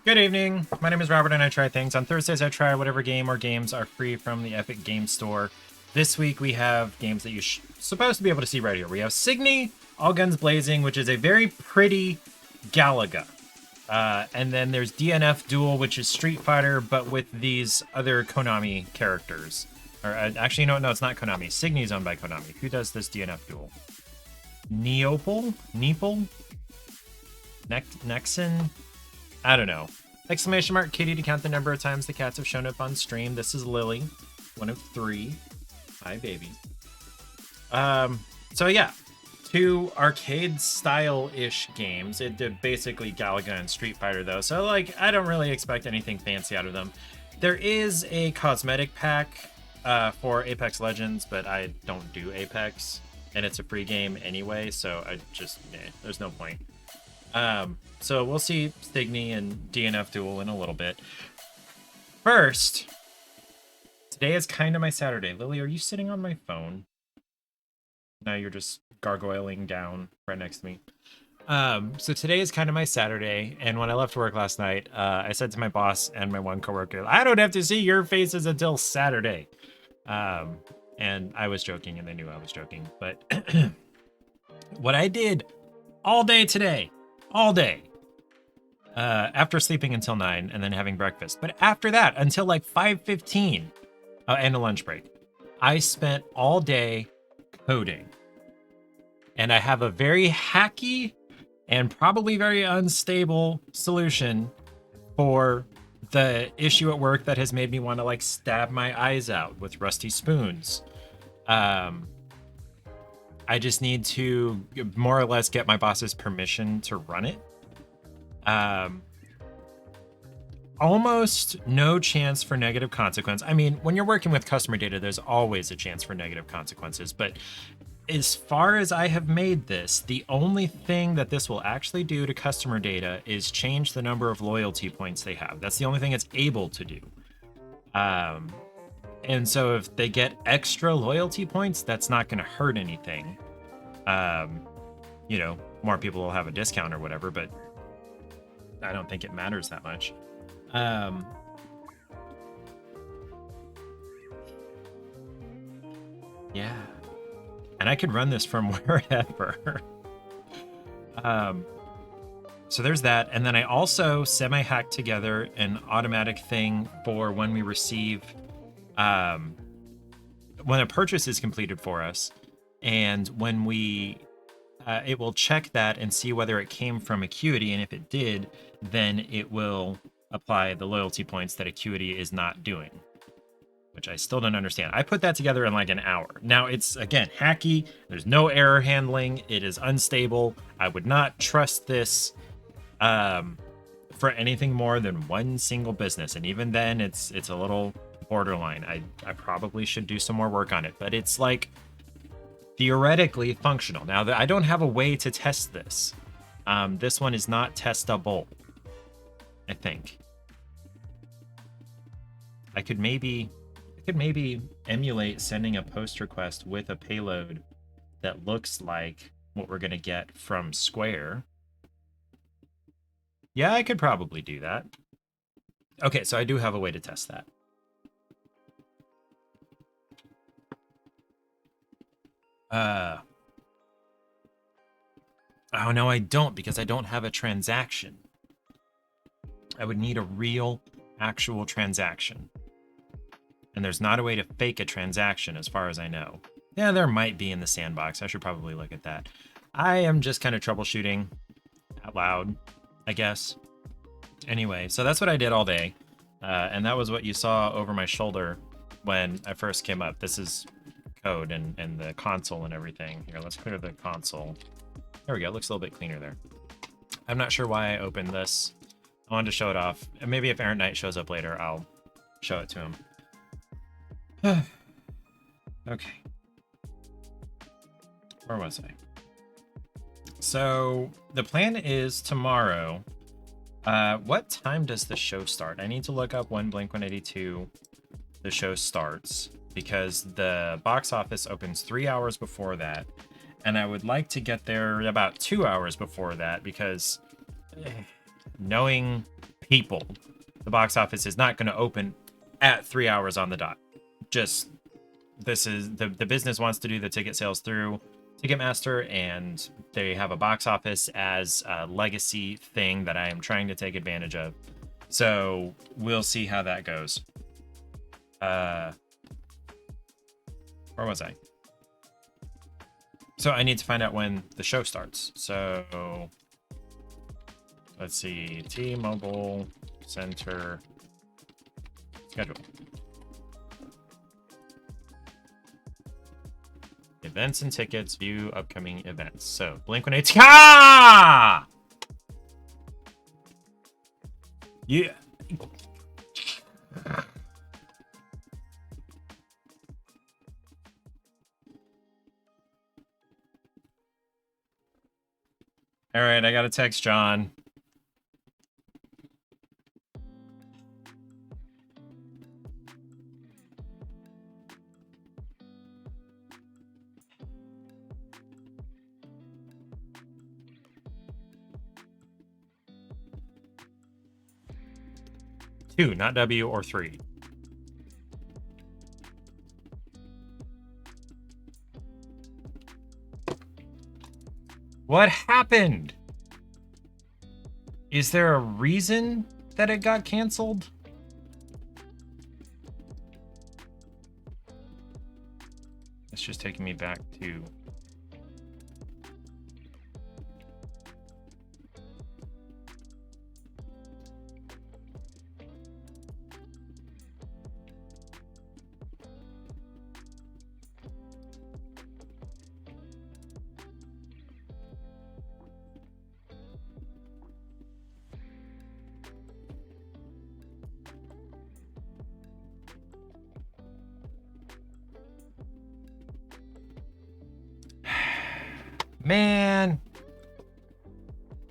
Good evening. My name is Robert and I try things. On Thursdays, I try whatever game or games are free from the Epic Game Store. This week, we have games that you're supposed to be able to see right here. We have Cygni, All Guns Blazing, which is a very pretty Galaga. And then there's DNF Duel, which is Street Fighter, but with these other Konami characters. Or actually, no, it's not Konami. Cygni's owned by Konami. Who does this DNF Duel? Neopol? Nexon? I don't know. Exclamation mark kitty to count the number of times the cats have shown up on stream. This is Lily, one of 3. Hi, baby. So yeah, 2 arcade style-ish games. It did basically Galaga and Street Fighter though, so like I don't really expect anything fancy out of them. There is a cosmetic pack for Apex Legends, but I don't do Apex, and it's a free game anyway, so I just there's no point. So we'll see Cygni and DNF Duel in a little bit. First, today is kind of my Saturday. Lily, are you sitting on my phone? No, you're just gargoyling down right next to me. So today is kind of my Saturday, and when I left work last night, I said to my boss and my one coworker, I don't have to see your faces until Saturday. And I was joking, and they knew I was joking. But what I did all day today, all day, after sleeping until 9 and then having breakfast. But after that, until like 5:15 and a lunch break, I spent all day coding. And I have a very hacky and probably very unstable solution for the issue at work that has made me want to like stab my eyes out with rusty spoons. I just need to more or less get my boss's permission to run it. Almost no chance for negative consequence. I mean, when you're working with customer data, there's always a chance for negative consequences. But as far as I have made this, the only thing that this will actually do to customer data is change the number of loyalty points they have. That's the only thing it's able to do. And so if they get extra loyalty points, that's not going to hurt anything. You know, more people will have a discount or whatever, but I don't think it matters that much. Yeah. And I could run this from wherever. So there's that. And then I also semi-hacked together an automatic thing for when we receive, when a purchase is completed for us. And when we, it will check that and see whether it came from Acuity. And if it did, then it will apply the loyalty points that Acuity is not doing, which I still don't understand. I put that together in like an hour. Now it's, again, hacky. There's no error handling. It is unstable. I would not trust this for anything more than one single business. And even then, it's a little borderline. I probably should do some more work on it, but it's like theoretically functional. Now, I don't have a way to test this. This one is not testable, I think. I could maybe emulate sending a post request with a payload that looks like what we're going to get from Square. Yeah, I could probably do that. Okay, so I do have a way to test that. Oh, no, I don't, because I don't have a transaction. I would need a real, actual transaction. And there's not a way to fake a transaction as far as I know. Yeah, there might be in the sandbox. I should probably look at that. I am just kind of troubleshooting out loud, I guess. Anyway, so that's what I did all day. And that was what you saw over my shoulder when I first came up. This is code and the console and everything. Here, let's clear the console. There we go. It looks a little bit cleaner there. I'm not sure why I opened this. I wanted to show it off. And maybe if Errant Knight shows up later, I'll show it to him. Okay. Where was I? So the plan is tomorrow. What time does the show start? I need to look up when Blink-182 the show starts, because the box office opens 3 hours before that. And I would like to get there about 2 hours before that, because knowing people. The box office is not going to open at 3 hours on the dot. Just, this is, the business wants to do the ticket sales through Ticketmaster, and they have a box office as a legacy thing that I am trying to take advantage of. So we'll see how that goes. Where was I? So I need to find out when the show starts. So let's see, T-Mobile Center schedule. Events and tickets, view upcoming events. So Blink-182. Ah! Yeah. All right, I got to text John. Two, not W or three. What happened? Is there a reason that it got canceled? It's just taking me back to... Man,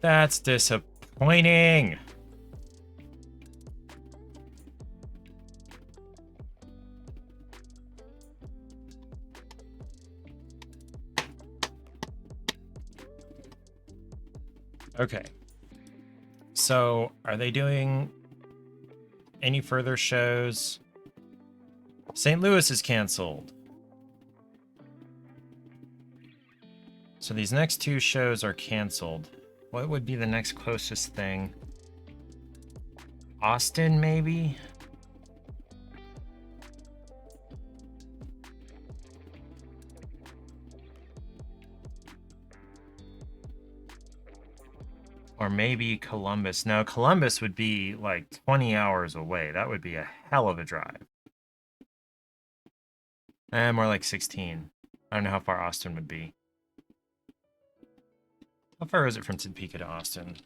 that's disappointing. Okay. So, are they doing any further shows? St. Louis is canceled. So these next two shows are canceled. What would be the next closest thing? Austin, maybe? Or maybe Columbus. No, Columbus would be like 20 hours away. That would be a hell of a drive. More like 16. I don't know how far Austin would be. How far is it from Topeka to Austin?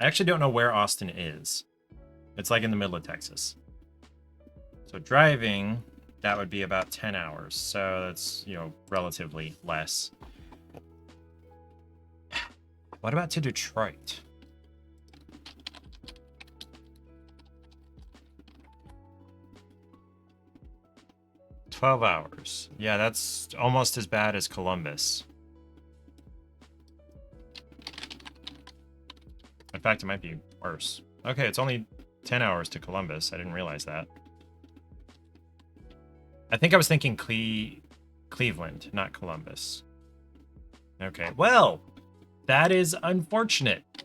I actually don't know where Austin is. It's like in the middle of Texas. So driving, that would be about 10 hours. So that's, you know, relatively less. What about to Detroit? $12 hours. Yeah, that's almost as bad as Columbus. In fact, it might be worse. Okay, it's only 10 hours to Columbus. I didn't realize that. I think I was thinking Cleveland, not Columbus. Okay, well, that is unfortunate.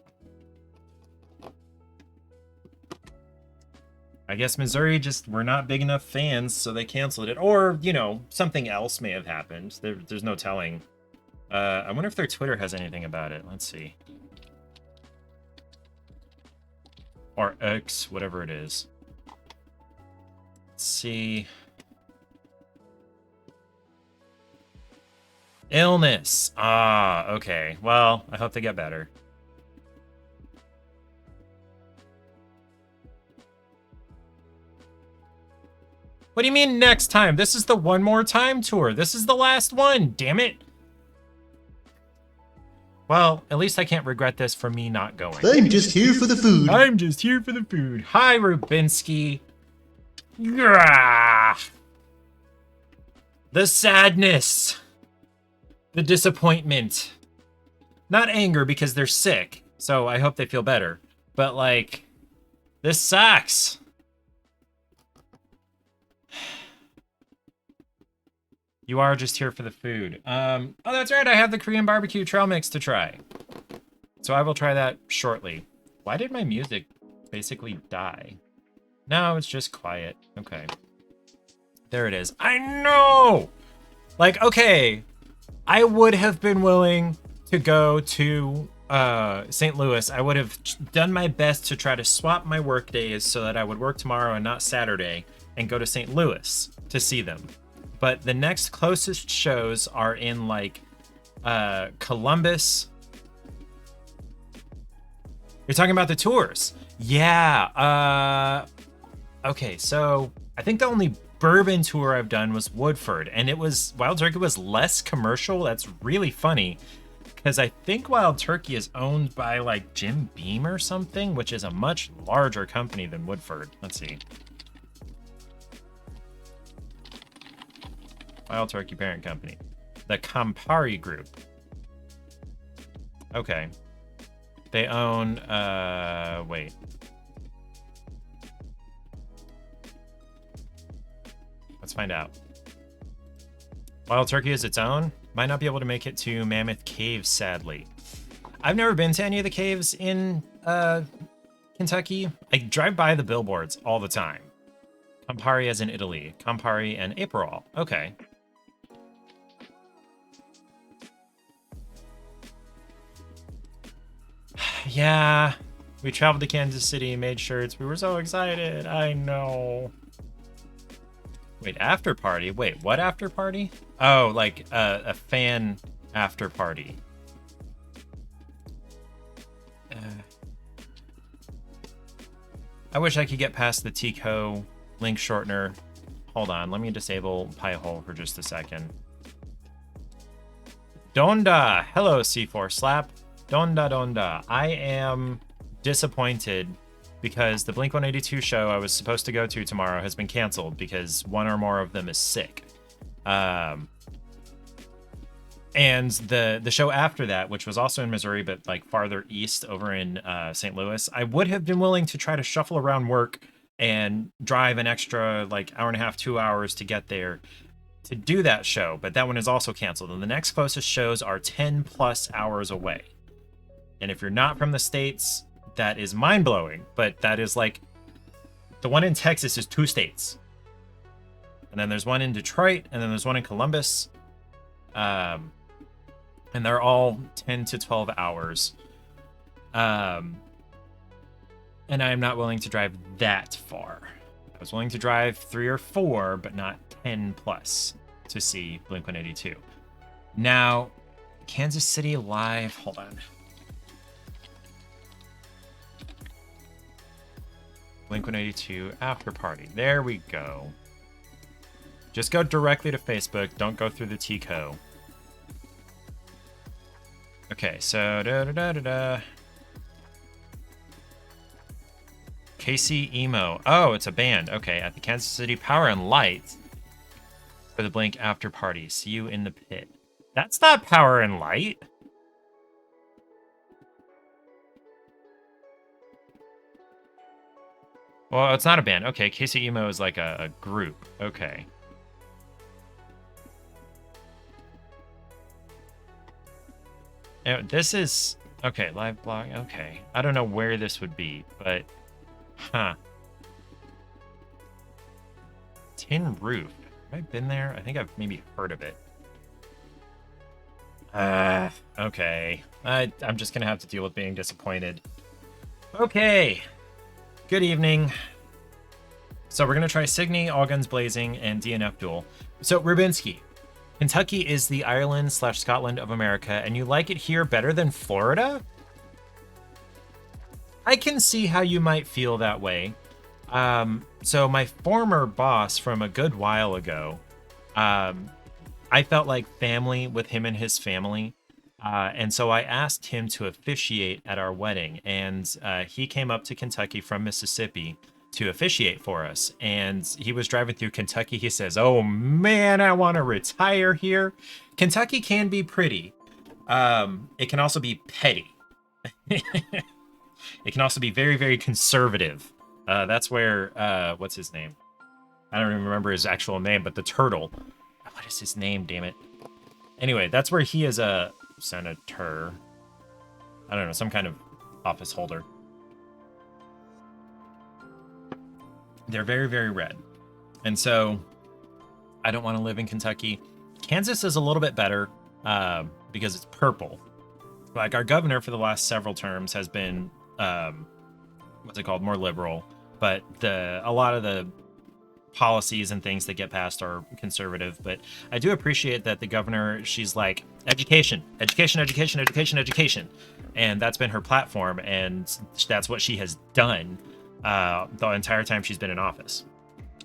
I guess Missouri just were not big enough fans, so they canceled it. Or, you know, something else may have happened. There's no telling. I wonder if their Twitter has anything about it. Let's see. Or X, whatever it is. Let's see. Illness. Ah, okay. Well, I hope they get better. What do you mean next time? This is the One More Time tour. This is the last one, damn it. Well, at least I can't regret this for me not going. I'm just here for the food. I'm just here for the food. Hi, Rubinsky. Grah. The sadness. The disappointment. Not anger because they're sick, so I hope they feel better. But like, this sucks. You are just here for the food. Oh, that's right. I have the Korean barbecue trail mix to try. So I will try that shortly. Why did my music basically die? No, it's just quiet. Okay. There it is. I know! Like, okay. I would have been willing to go to St. Louis. I would have done my best to try to swap my work days so that I would work tomorrow and not Saturday and go to St. Louis to see them. But the next closest shows are in like Columbus. You're talking about the tours. Yeah. Okay, so I think the only bourbon tour I've done was Woodford, and it was Wild Turkey was less commercial. That's really funny because I think Wild Turkey is owned by like Jim Beam or something, which is a much larger company than Woodford. Let's see. Wild Turkey parent company. The Campari Group. Okay. They own, wait. Let's find out. Wild Turkey is its own. Might not be able to make it to Mammoth Caves, sadly. I've never been to any of the caves in Kentucky. I drive by the billboards all the time. Campari as in Italy. Campari and Aperol. Okay. Yeah, we traveled to Kansas City, made shirts. We were so excited. I know. Wait, after party? Wait, what after party? Oh, like a fan after party. I wish I could get past the Tico link shortener. Hold on, let me disable Pi-hole for just a second. Donda! Hello, C4 Slap. Donda. I am disappointed because the Blink-182 show I was supposed to go to tomorrow has been canceled because one or more of them is sick. And the show after that, which was also in Missouri, but like farther east over in St. Louis, I would have been willing to try to shuffle around work and drive an extra like hour and a half, 2 hours to get there to do that show. But that one is also canceled. And the next closest shows are 10 plus hours away. And if you're not from the States, that is mind-blowing. But that is like, the one in Texas is 2 states. And then there's one in Detroit, and then there's one in Columbus. And they're all 10 to 12 hours. And I am not willing to drive that far. I was willing to drive 3 or 4, but not 10 plus to see Blink-182. Now, Kansas City Live, hold on. Blink-182 after party. There we go. Just go directly to Facebook. Don't go through the Tico. Okay, so KC Emo. Oh, it's a band. Okay, at the Kansas City Power and Light for the Blink after party. See you in the pit. That's not Power and Light. Well, it's not a band. Okay, KC Emo is like a group. Okay. This is... Okay, live blog. Okay. I don't know where this would be, but... Huh. Tin Roof. Have I been there? I think I've maybe heard of it. Okay. I'm just gonna have to deal with being disappointed. Okay. Good evening. So we're gonna try Cygni, All Guns Blazing, and DNF Duel. So, Rubinsky. Kentucky is the Ireland/Scotland of America, and you like it here better than Florida? I can see how you might feel that way. So my former boss from a good while ago, I felt like family with him and his family. And so I asked him to officiate at our wedding, and he came up to Kentucky from Mississippi to officiate for us. And he was driving through Kentucky. He says, "Oh man, I want to retire here." Kentucky can be pretty, It can also be petty. It can also be very, very conservative. That's where, what's his name? I don't even remember his actual name, but the turtle. What is his name, damn it? Anyway, that's where he is a senator. I don't know, some kind of office holder. They're very, very red. And so I don't want to live in Kentucky. Kansas is a little bit better because it's purple. Like our governor for the last several terms has been, what's it called, more liberal. But a lot of the policies and things that get passed are conservative. But I do appreciate that the governor, she's like, education, education, education, education, education. And that's been her platform. And that's what she has done the entire time she's been in office.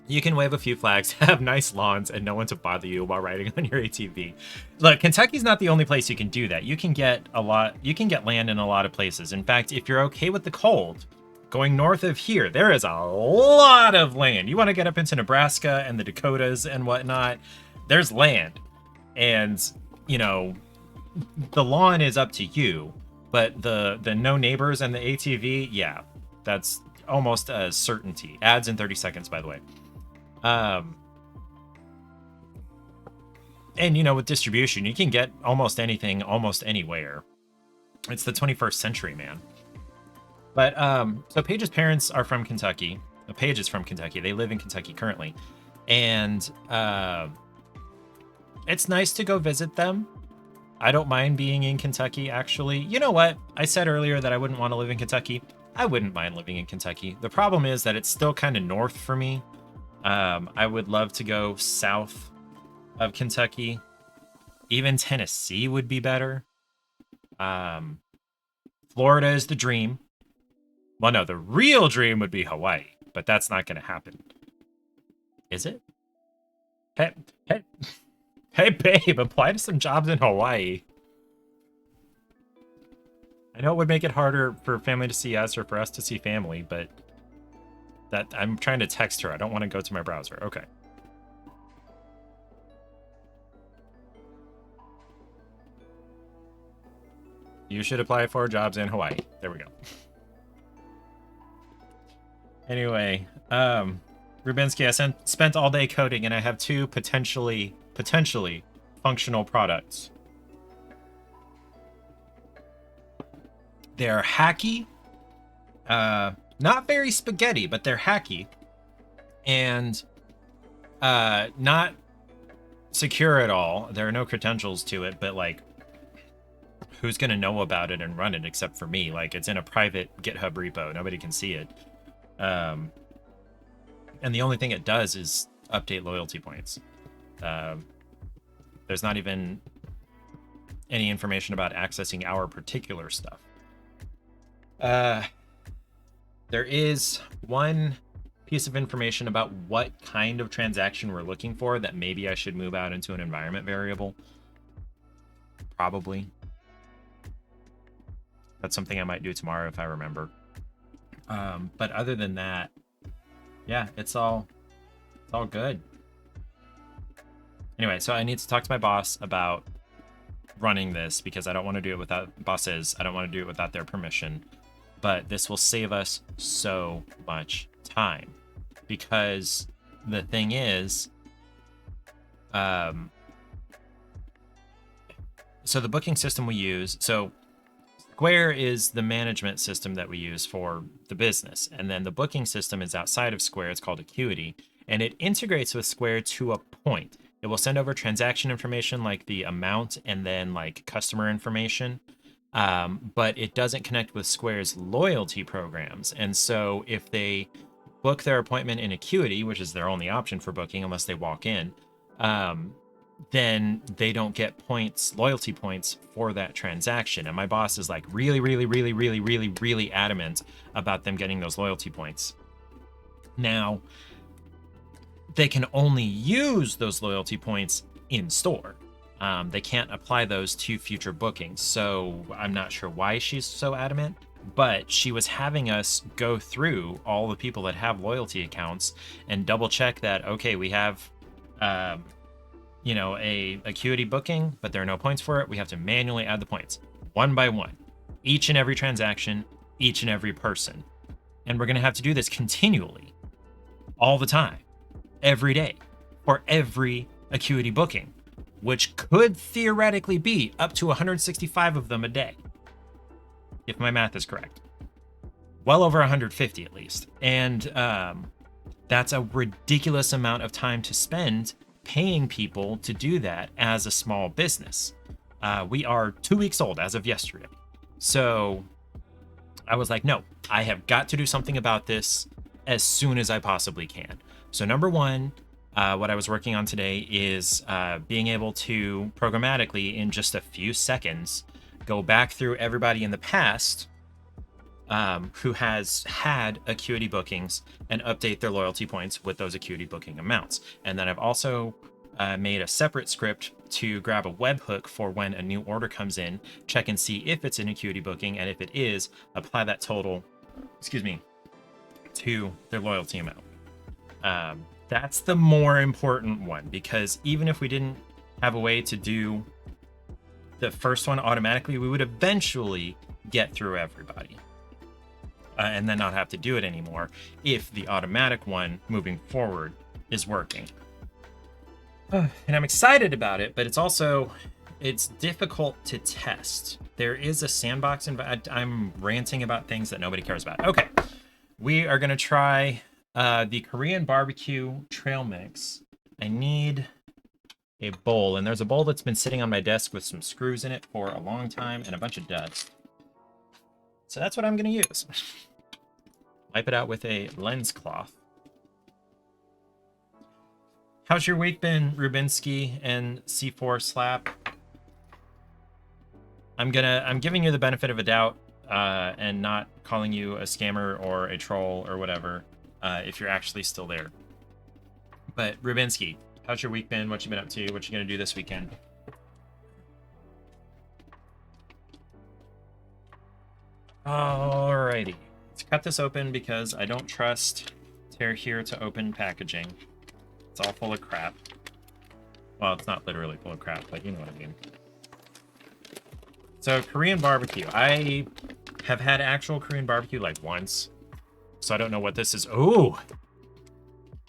You can wave a few flags, have nice lawns, and no one to bother you while riding on your ATV. Look, Kentucky's not the only place you can do that. You can get land in a lot of places. In fact, if you're okay with the cold, going north of here, there is a lot of land. You want to get up into Nebraska and the Dakotas and whatnot, there's land. And, you know, the lawn is up to you, but the no neighbors and the ATV, yeah, that's almost a certainty. Ads in 30 seconds, by the way. And you know, with distribution, you can get almost anything, almost anywhere. It's the 21st century, man. But, so Paige's parents are from Kentucky. Paige is from Kentucky. They live in Kentucky currently. And, it's nice to go visit them. I don't mind being in Kentucky, actually. You know what? I said earlier that I wouldn't want to live in Kentucky. I wouldn't mind living in Kentucky. The problem is that it's still kind of north for me. I would love to go south of Kentucky. Even Tennessee would be better. Florida is the dream. Well, no, the real dream would be Hawaii, but that's not going to happen. Is it? Hey, babe, apply to some jobs in Hawaii. I know it would make it harder for family to see us or for us to see family, but that I'm trying to text her. I don't want to go to my browser. Okay. You should apply for jobs in Hawaii. There we go. Anyway, Rubinsky, I spent all day coding and I have two potentially functional products. They're hacky, not very spaghetti, but they're hacky, and not secure at all. There are no credentials to it, but like, who's gonna know about it and run it except for me? Like, it's in a private GitHub repo. Nobody can see it. And the only thing it does is update loyalty points. There's not even any information about accessing our particular stuff. There is one piece of information about what kind of transaction we're looking for that maybe I should move out into an environment variable. Probably. That's something I might do tomorrow if I remember. But other than that, yeah, it's all good. Anyway, so I need to talk to my boss about running this because I don't want to do it without bosses. I don't want to do it without their permission. But this will save us so much time because the thing is, so the booking system we use, so Square is the management system that we use for the business. And then the booking system is outside of Square. It's called Acuity. And it integrates with Square to a point. It will send over transaction information like the amount and then like customer information. But it doesn't connect with Square's loyalty programs. And so if they book their appointment in Acuity, which is their only option for booking unless they walk in, then they don't get points, loyalty points for that transaction. And my boss is like really adamant about them getting those loyalty points. Now, they can only use those loyalty points in store. They can't apply those to future bookings. So I'm not sure why she's so adamant, but she was having us go through all the people that have loyalty accounts and double check that, okay, we have you know, a acuity booking, but there are no points for it. We have to manually add the points one by one, each and every transaction, each and every person. And we're going to have to do this continually, all the time, every day, for every acuity booking, which could theoretically be up to 165 of them a day, if my math is correct. Well over 150 at least. And that's a ridiculous amount of time to spend paying people to do that as a small business. We are 2 weeks old as of yesterday. So I was like, no, I have got to do something about this as soon as I possibly can. So number one, what I was working on today is being able to programmatically, in just a few seconds, go back through everybody in the past who has had acuity bookings and update their loyalty points with those acuity booking amounts. And then I've also made a separate script to grab a webhook for when a new order comes in, check and see if it's an acuity booking, and if it is, apply that total, to their loyalty amount. That's the more important one, because even if we didn't have a way to do the first one automatically, we would eventually get through everybody. And then not have to do it anymore if the automatic one moving forward is working. And I'm excited about it, but it's difficult to test. There is a sandbox, and I'm ranting about things that nobody cares about. Okay, we are going to try the Korean barbecue trail mix. I need a bowl, and there's a bowl that's been sitting on my desk with some screws in it for a long time and a bunch of dust. So that's what I'm going to use. Wipe it out with a lens cloth. How's your week been, Rubinsky and C4 Slap? I'm giving you the benefit of a doubt and not calling you a scammer or a troll or whatever if you're actually still there. But Rubinsky, how's your week been? What you been up to? What you gonna do this weekend? Alrighty, let's cut this open because I don't trust Tear here to open packaging. It's all full of crap. Well, it's not literally full of crap, but you know what I mean. So Korean barbecue. I have had actual Korean barbecue like once, so I don't know what this is. Oh,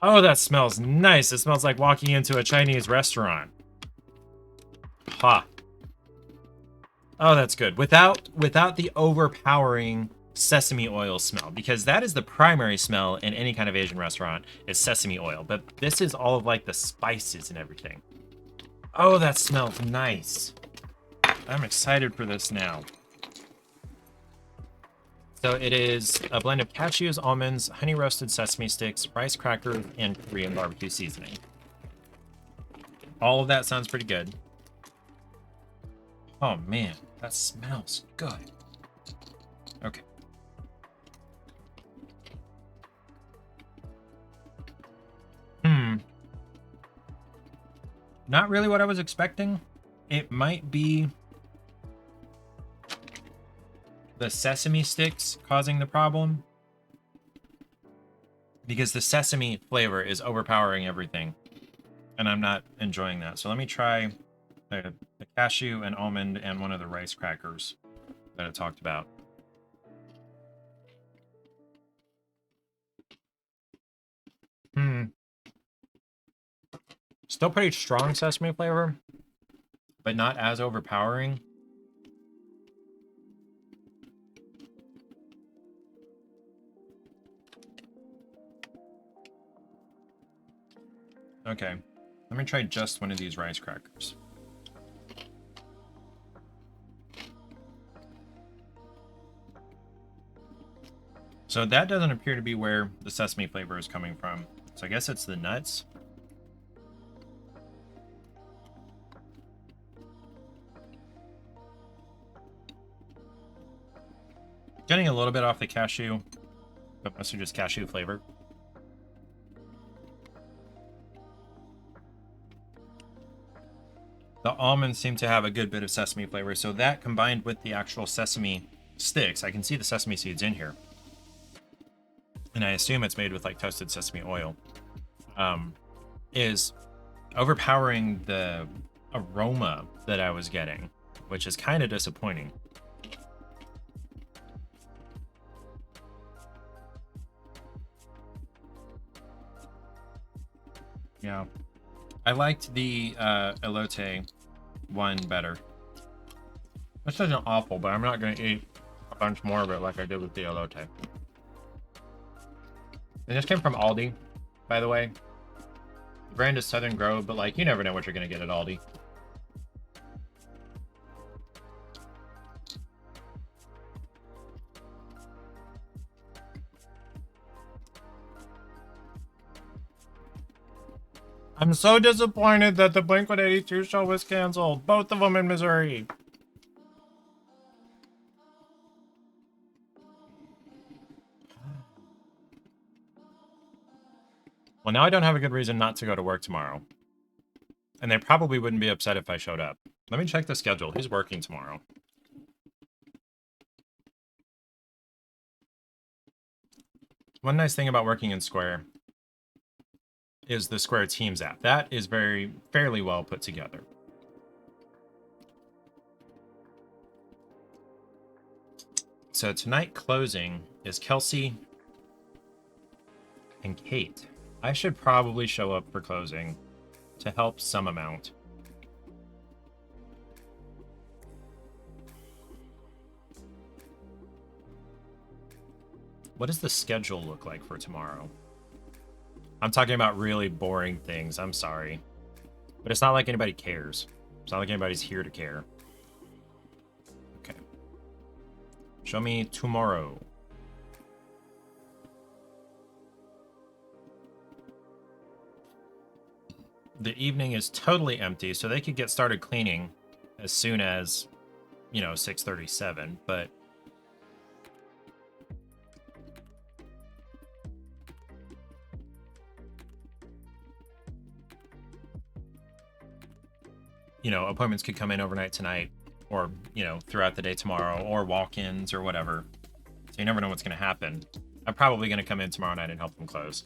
that smells nice. It smells like walking into a Chinese restaurant. Ha. Oh, that's good. Without the overpowering sesame oil smell, because that is the primary smell in any kind of Asian restaurant, is sesame oil. But this is all of like the spices and everything. Oh, that smells nice. I'm excited for this now. So it is a blend of cashews, almonds, honey roasted sesame sticks, rice crackers, and Korean barbecue seasoning. All of that sounds pretty good. Oh man, that smells good. Okay. Not really what I was expecting. It might be the sesame sticks causing the problem, because the sesame flavor is overpowering everything, and I'm not enjoying that. So let me try the cashew and almond and one of the rice crackers that I talked about. Still pretty strong sesame flavor, but not as overpowering. Okay, let me try just one of these rice crackers. So that doesn't appear to be where the sesame flavor is coming from. So I guess it's the nuts. Getting a little bit off the cashew, but mostly just cashew flavor. The almonds seem to have a good bit of sesame flavor, so that combined with the actual sesame sticks, I can see the sesame seeds in here. And I assume it's made with like toasted sesame oil, is overpowering the aroma that I was getting, which is kind of disappointing. Yeah. I liked the elote one better. This isn't awful, but I'm not going to eat a bunch more of it like I did with the elote. And this came from Aldi, by the way. The brand is Southern Grove, but like, you never know what you're going to get at Aldi. I'm so disappointed that the Blink-182 show was canceled. Both of them in Missouri. Well, now I don't have a good reason not to go to work tomorrow. And they probably wouldn't be upset if I showed up. Let me check the schedule. Who's working tomorrow? One nice thing about working in Square is the Square Teams app. That is fairly well put together. So tonight closing is Kelsey and Kate. I should probably show up for closing to help some amount. What does the schedule look like for tomorrow? I'm talking about really boring things. I'm sorry. But it's not like anybody cares. It's not like anybody's here to care. Okay. Show me tomorrow. The evening is totally empty, so they could get started cleaning as soon as, 6:37, but appointments could come in overnight tonight or, throughout the day tomorrow or walk-ins or whatever. So you never know what's going to happen. I'm probably going to come in tomorrow night and help them close.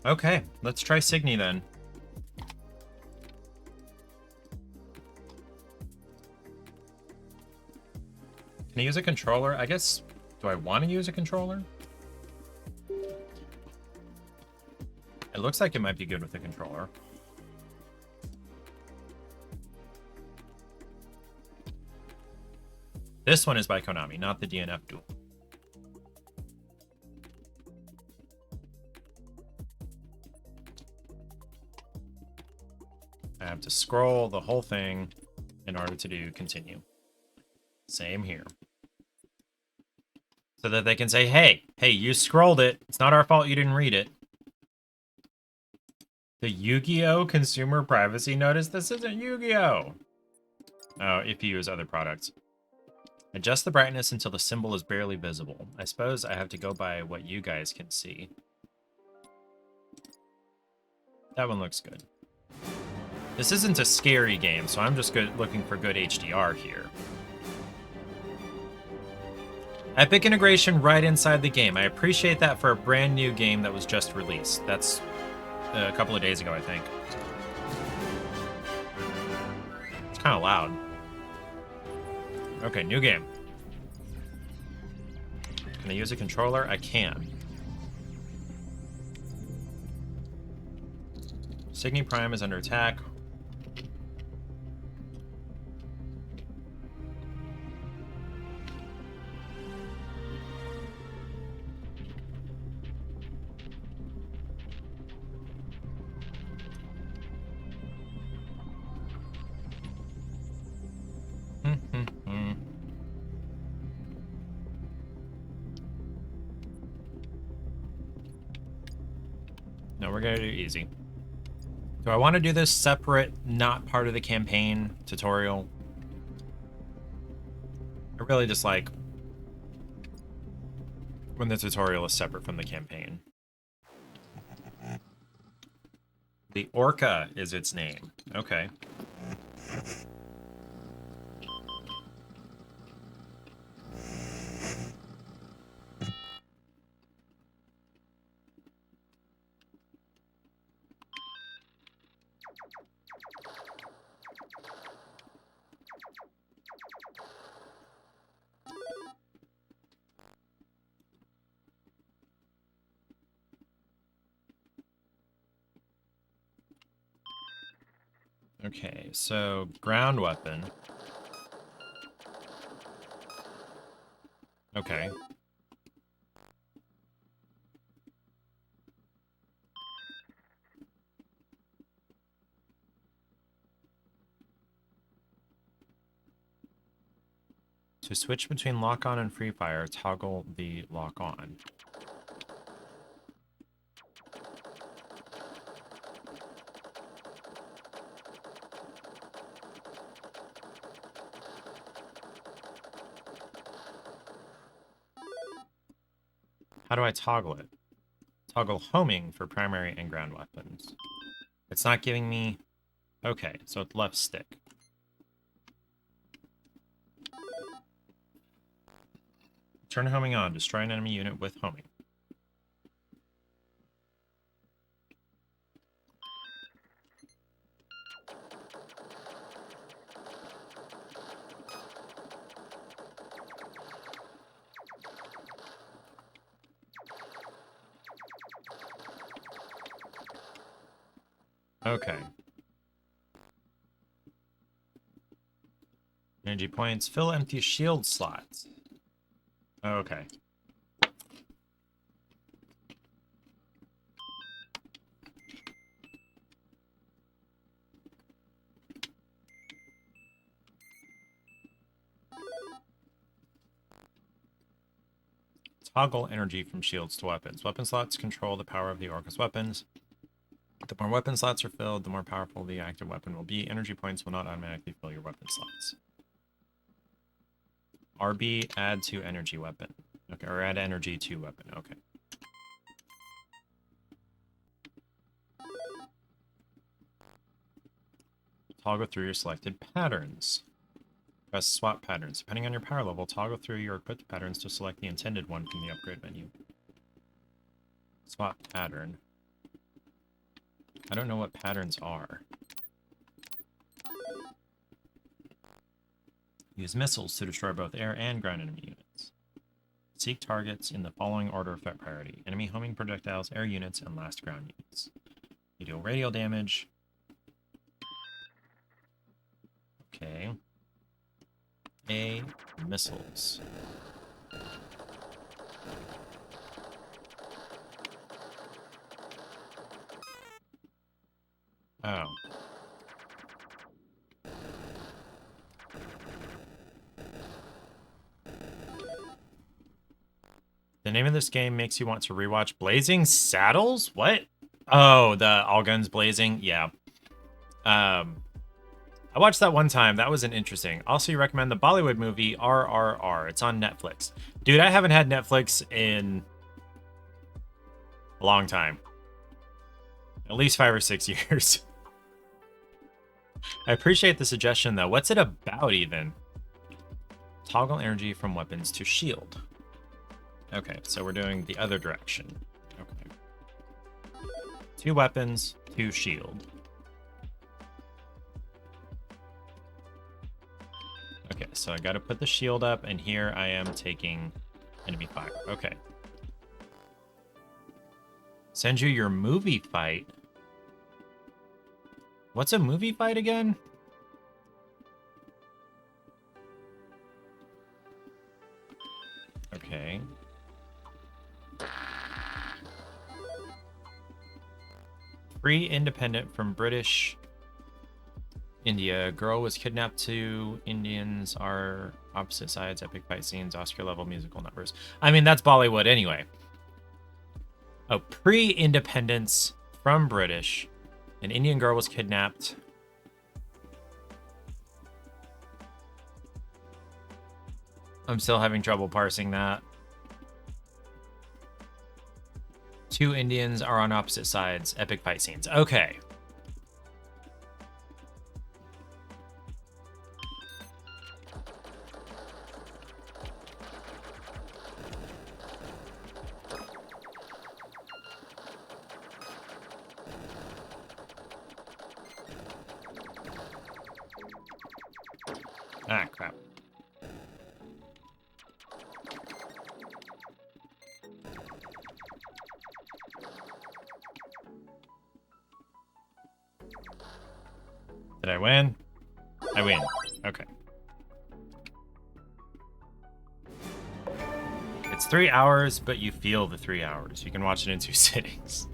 Okay, let's try Cygni then. Can I use a controller? I guess, do I want to use a controller? It looks like it might be good with a controller. This one is by Konami, not the DNF Duel. I have to scroll the whole thing in order to do continue. Same here. So that they can say, hey, you scrolled it. It's not our fault you didn't read it. The Yu-Gi-Oh! Consumer Privacy Notice? This isn't Yu-Gi-Oh! Oh, if you use other products. Adjust the brightness until the symbol is barely visible. I suppose I have to go by what you guys can see. That one looks good. This isn't a scary game, so I'm just looking for good HDR here. Epic integration right inside the game. I appreciate that for a brand new game that was just released. That's a couple of days ago, I think. It's kind of loud. Okay, new game. Can I use a controller? I can. Cygni Prime is under attack. No, we're gonna do easy. Do I want to do this separate, not part of the campaign tutorial? I really just like when the tutorial is separate from the campaign. The Orca is its name. Okay. Okay, so ground weapon. Okay. To switch between lock on and free fire, toggle the lock on. How do I toggle it? Toggle homing for primary and ground weapons. It's not giving me... Okay, so it's left stick. Turn homing on. Destroy an enemy unit with homing. Okay. Energy points. Fill empty shield slots. Okay. Toggle energy from shields to weapons. Weapon slots control the power of the Orca's weapons. The more weapon slots are filled, the more powerful the active weapon will be. Energy points will not automatically fill your weapon slots. RB, add to energy weapon. Okay, or add energy to weapon. Okay. Toggle through your selected patterns. Press swap patterns. Depending on your power level, toggle through your equipped patterns to select the intended one from the upgrade menu. Swap pattern. I don't know what patterns are. Use missiles to destroy both air and ground enemy units. Seek targets in the following order of threat priority. Enemy homing projectiles, air units, and last ground units. You deal radial damage. Okay. A, missiles. Oh. The name of this game makes you want to rewatch Blazing Saddles? What? Oh, the All Guns Blazing? Yeah. I watched that one time. That was an interesting. Also, you recommend the Bollywood movie RRR. It's on Netflix. Dude, I haven't had Netflix in a long time. At least 5 or 6 years. I appreciate the suggestion, though. What's it about, even? Toggle energy from weapons to shield. Okay, so we're doing the other direction. Okay. 2 weapons, 2 shield. Okay, so I gotta put the shield up, and here I am taking enemy fire. Okay. Send you your movie fight. What's a movie fight again? Okay. Free independent from British India. Girl was kidnapped. 2 Indians are opposite sides. Epic fight scenes. Oscar level musical numbers. I mean, that's Bollywood anyway. Oh, pre-independence from British. An Indian girl was kidnapped. I'm still having trouble parsing that. 2 Indians are on opposite sides. Epic fight scenes. Okay. Ah, crap. Did I win? I win. Okay. It's 3 hours, but you feel the 3 hours. You can watch it in 2 sittings.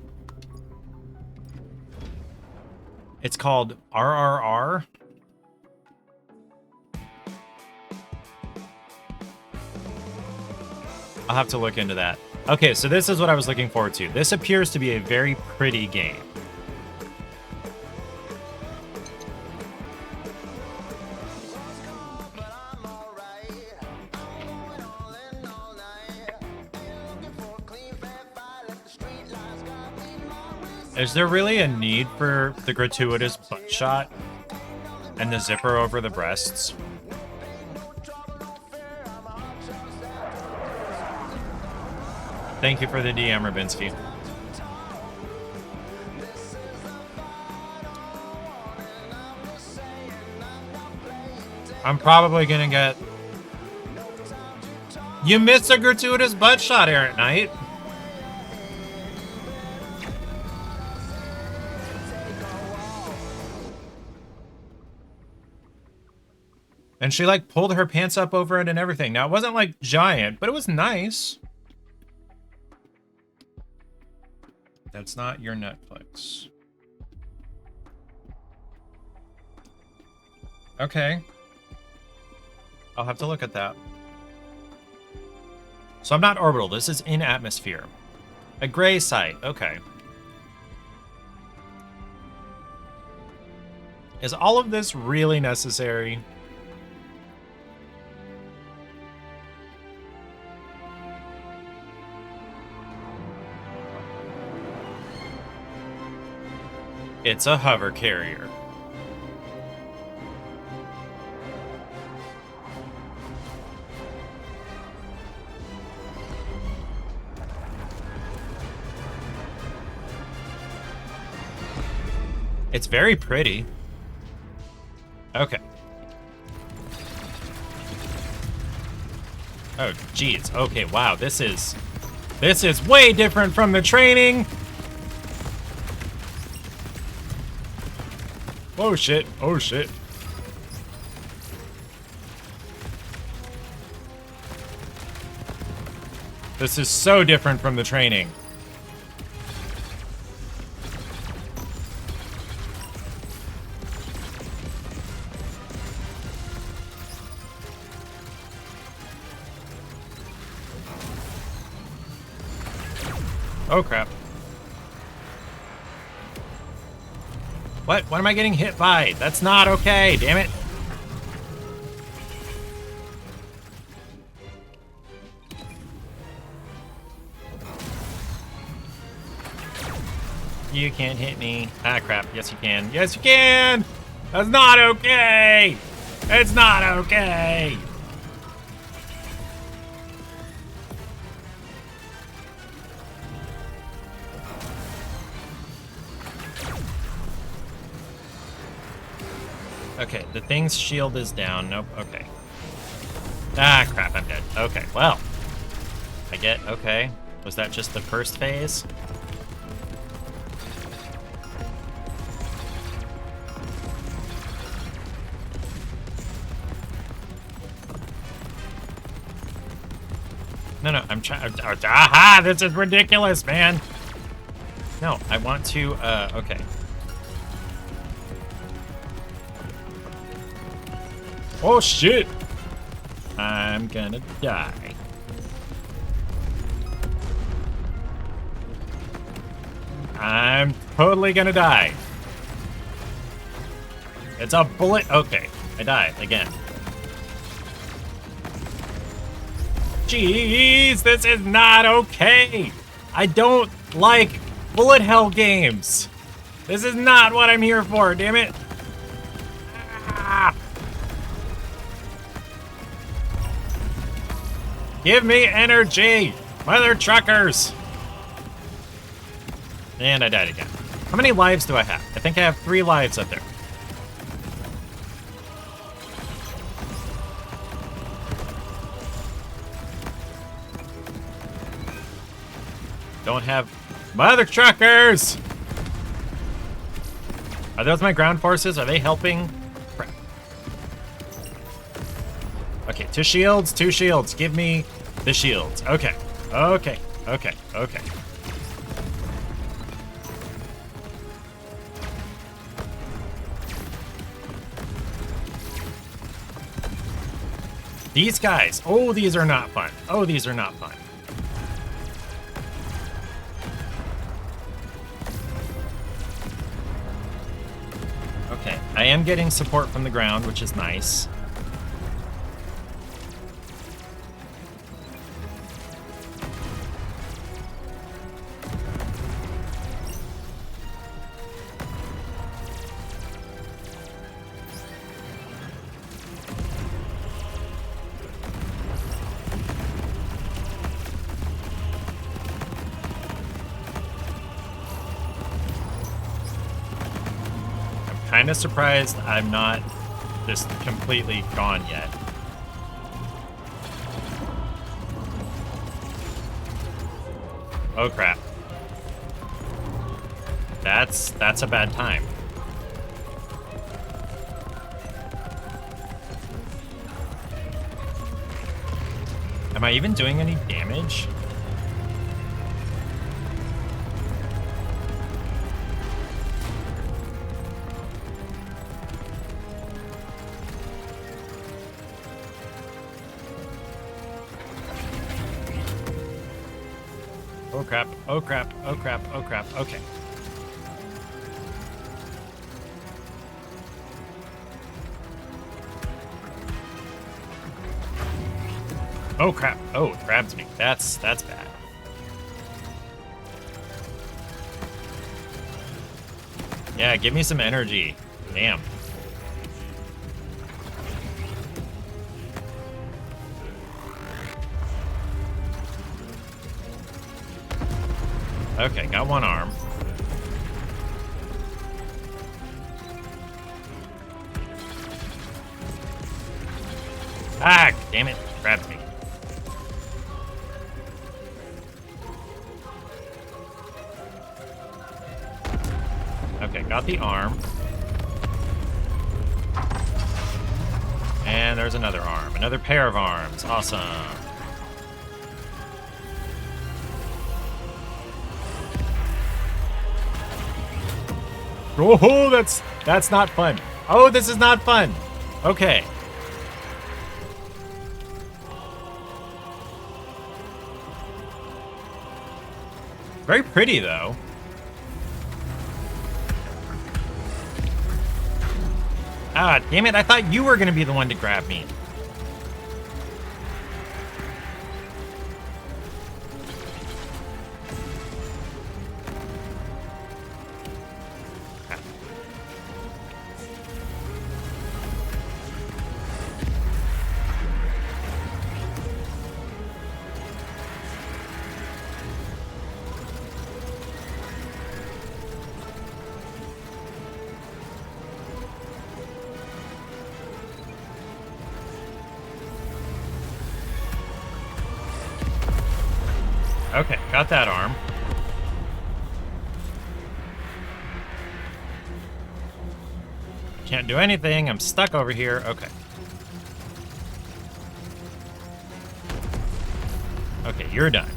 It's called RRR. I'll have to look into that. Okay, so this is what I was looking forward to. This appears to be a very pretty game. Is there really a need for the gratuitous butt shot and the zipper over the breasts? Thank you for the DM, Rabinski. I'm probably gonna get... You missed a gratuitous butt shot, Errant Knight. And she, like, pulled her pants up over it and everything. Now, it wasn't, like, giant, but it was nice. That's not your Netflix. Okay. I'll have to look at that. So I'm not orbital. This is in atmosphere. A gray site. Okay. Is all of this really necessary? It's a hover carrier. It's very pretty. Okay. Oh, geez. Okay, wow. This is way different from the training. Oh shit, oh shit. This is so different from the training. Oh crap. What? What am I getting hit by? That's not okay, damn it. You can't hit me. Ah, crap. Yes, you can. Yes, you can! That's not okay! It's not okay! Okay, the thing's shield is down. Nope, okay. Ah, crap, I'm dead. Okay, well. Okay. Was that just the first phase? No, I'm trying. Aha! This is ridiculous, man! No, I want to, okay. Oh shit! I'm gonna die. I'm totally gonna die. It's a bullet. Okay, I died again. Jeez, this is not okay. I don't like bullet hell games. This is not what I'm here for, damn it. Ah. Give me energy, mother truckers. And I died again. How many lives do I have? I think I have 3 lives up there. Don't have mother truckers! Are those my ground forces? Are they helping? Crap. Okay, 2 shields, 2 shields. Give me the shields. Okay, okay, okay, okay. These guys. Oh, these are not fun. Oh, these are not fun. Okay, I am getting support from the ground, which is nice. Kind of surprised I'm not just completely gone yet. Oh crap. That's a bad time. Am I even doing any damage? Oh crap, oh crap, oh crap, oh crap, okay. Oh crap, oh, it grabbed me. That's bad. Yeah, give me some energy. Damn. Okay, got one arm. Ah, damn it, grabbed me. Okay, got the arm. And there's another arm, another pair of arms, awesome. Oh, that's not fun. Oh, this is not fun. Okay. Very pretty, though. Ah, damn it. I thought you were going to be the one to grab me. Okay, got that arm. Can't do anything. I'm stuck over here. Okay. Okay, you're done.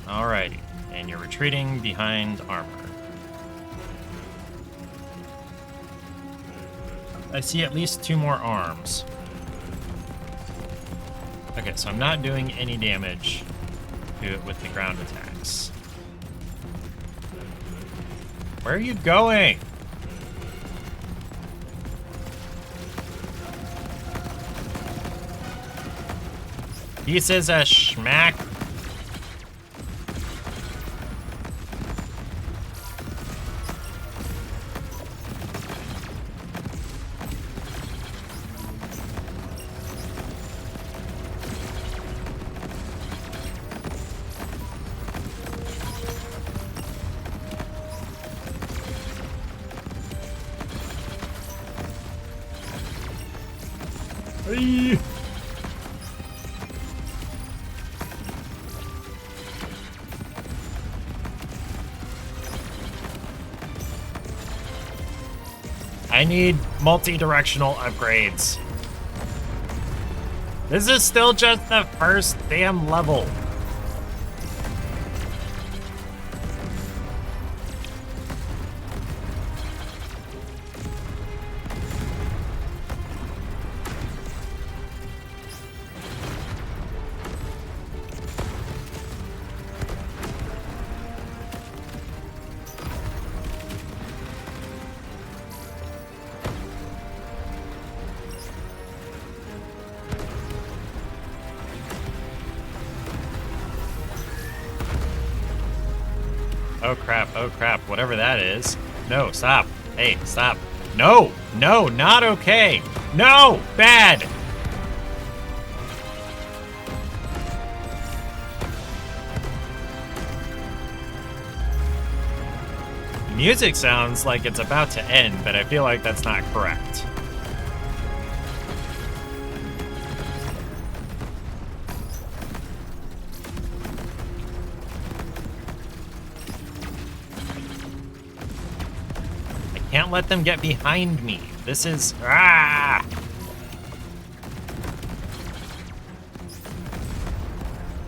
Alrighty. And you're retreating behind armor. I see at least 2 more arms. Okay, so I'm not doing any damage to it with the ground attacks. Where are you going? Pieces of schmack. I need multi-directional upgrades. This is still just the first damn level. Oh crap, whatever that is. No, stop. Hey, stop. No, no, not okay. No, bad. The music sounds like it's about to end, but I feel like that's not correct. Can't let them get behind me. This is... Ah!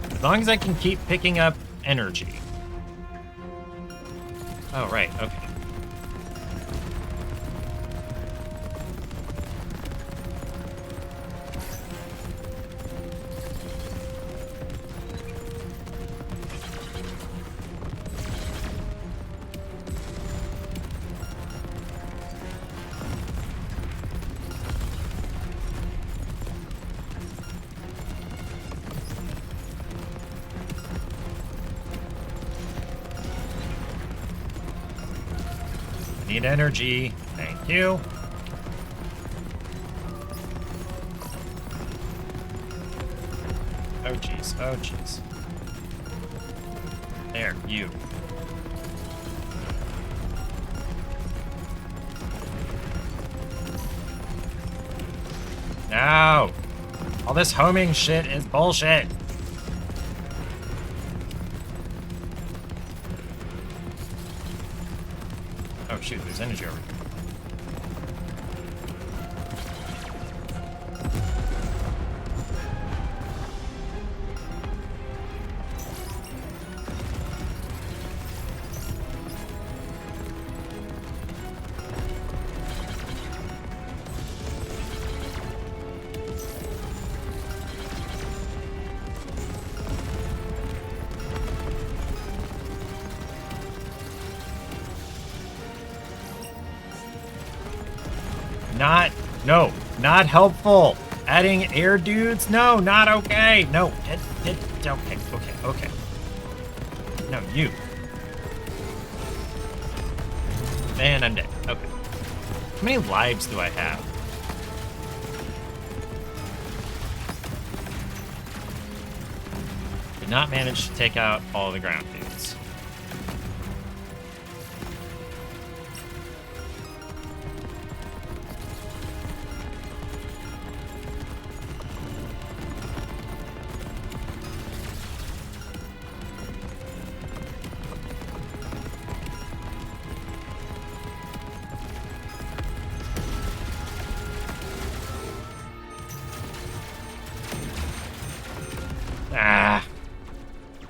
As long as I can keep picking up energy. Oh, right. Okay. Need energy. Thank you. Oh, jeez. Oh, jeez. There, you. No! All this homing shit is bullshit. Oh shoot, there's energy over here. Not helpful. Adding air dudes? No, not okay. No, okay. No, you. And I'm dead. Okay. How many lives do I have? Did not manage to take out all the ground dudes.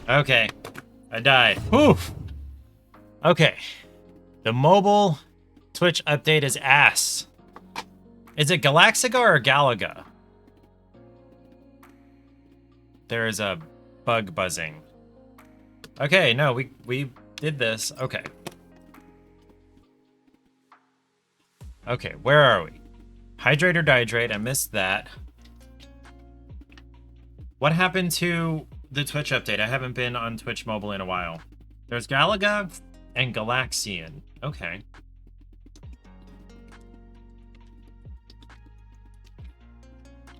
Okay, I died. Whew. Okay, the mobile Twitch update is ass. Is it Galaxiga or Galaga? There is a bug buzzing. Okay, no, we did this. Okay. Okay, where are we? Hydrate or dihydrate? I missed that. What happened to the Twitch update? I haven't been on Twitch mobile in a while. There's Galaga and Galaxian. Okay.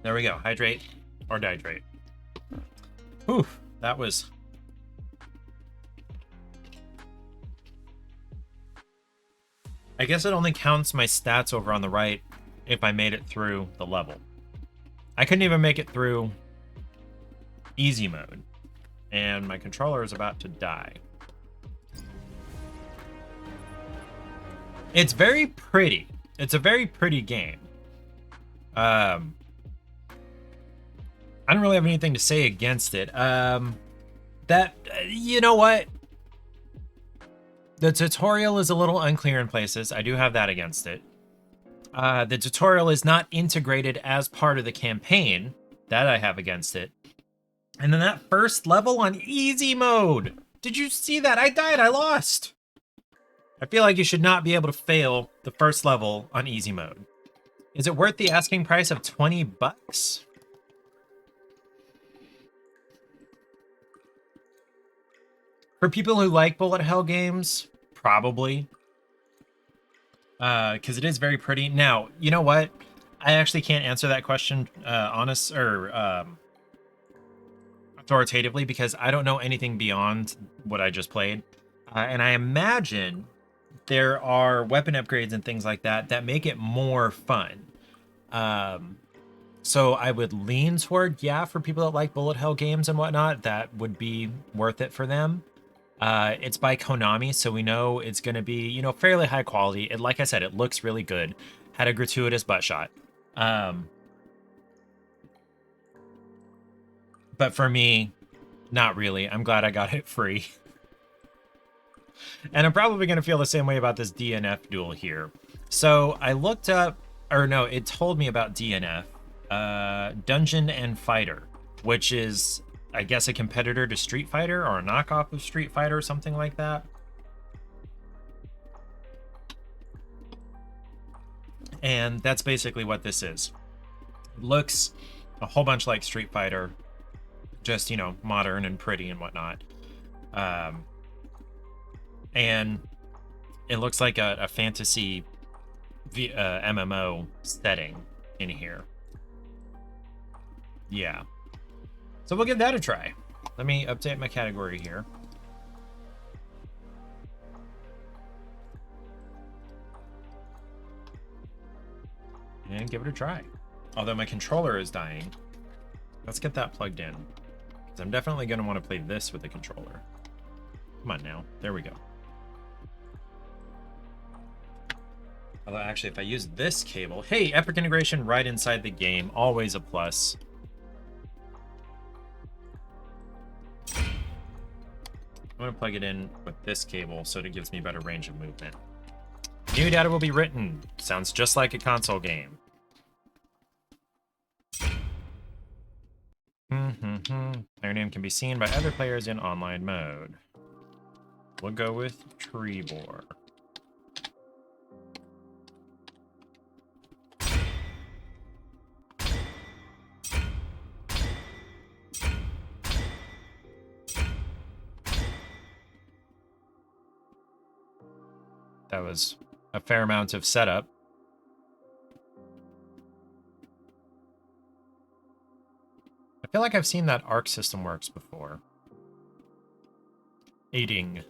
There we go. Hydrate or dihydrate. Whew, that was... I guess it only counts my stats over on the right if I made it through the level. I couldn't even make it through easy mode, and my controller is about to die. It's very pretty. It's a very pretty game. I don't really have anything to say against it. You know what? The tutorial is a little unclear in places. I do have that against it. The tutorial is not integrated as part of the campaign. That I have against it. And then that first level on easy mode. Did you see that? I died. I lost. I feel like you should not be able to fail the first level on easy mode. Is it worth the asking price of 20 bucks? For people who like bullet hell games, probably. Because it is very pretty. Now, you know what? I actually can't answer that question authoritatively because I don't know anything beyond what I just played. And I imagine there are weapon upgrades and things like that that make it more fun. So I would lean toward, yeah, for people that like bullet hell games and whatnot, that would be worth it for them. It's by Konami, so we know it's going to be, you know, fairly high quality. Like I said, it looks really good. Had a gratuitous butt shot. But for me, not really. I'm glad I got it free. And I'm probably going to feel the same way about this DNF Duel here. So I looked up, or no, it told me about DNF, Dungeon and Fighter, which is, I guess, a competitor to Street Fighter or a knockoff of Street Fighter or something like that. And that's basically what this is. It looks a whole bunch like Street Fighter, just, you know, modern and pretty and whatnot. And it looks like a fantasy MMO setting in here. Yeah. So we'll give that a try. Let me update my category here. And give it a try. Although my controller is dying. Let's get that plugged in. Because I'm definitely going to want to play this with the controller. Come on now. There we go. Although actually, if I use this cable... Hey, Epic integration right inside the game. Always a plus. I'm going to plug it in with this cable so that it gives me better range of movement. New data will be written. Sounds just like a console game. Player name can be seen by other players in online mode. We'll go with Trebor. That was a fair amount of setup. I feel like I've seen that Arc System Works before. Aiding.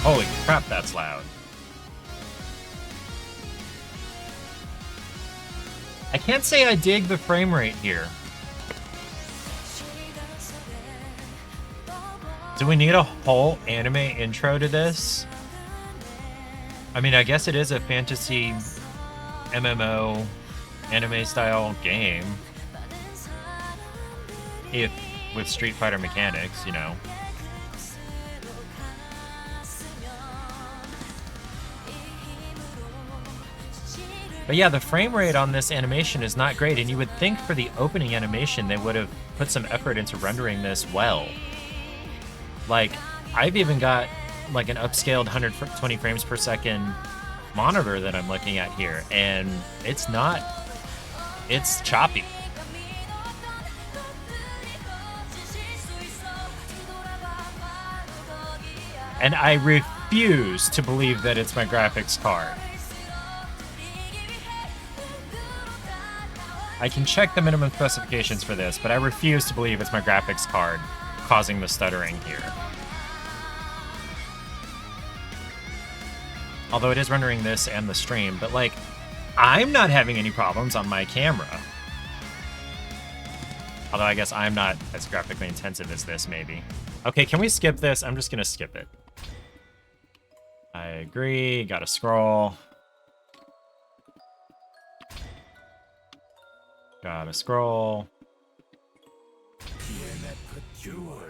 Holy crap, that's loud. I can't say I dig the frame rate here. Do we need a whole anime intro to this? I mean, I guess it is a fantasy MMO anime style game. If with Street Fighter mechanics, you know. But yeah, the frame rate on this animation is not great, and you would think for the opening animation they would have put some effort into rendering this well. Like, I've even got like an upscaled 120 frames per second monitor that I'm looking at here, and it's not, it's choppy. And I refuse to believe that it's my graphics card. I can check the minimum specifications for this, but I refuse to believe it's my graphics card causing the stuttering here. Although it is rendering this and the stream, but like, I'm not having any problems on my camera. Although I guess I'm not as graphically intensive as this, maybe. Okay, can we skip this? I'm just gonna skip it. I agree. Gotta scroll. Gotta scroll. DNF Duel.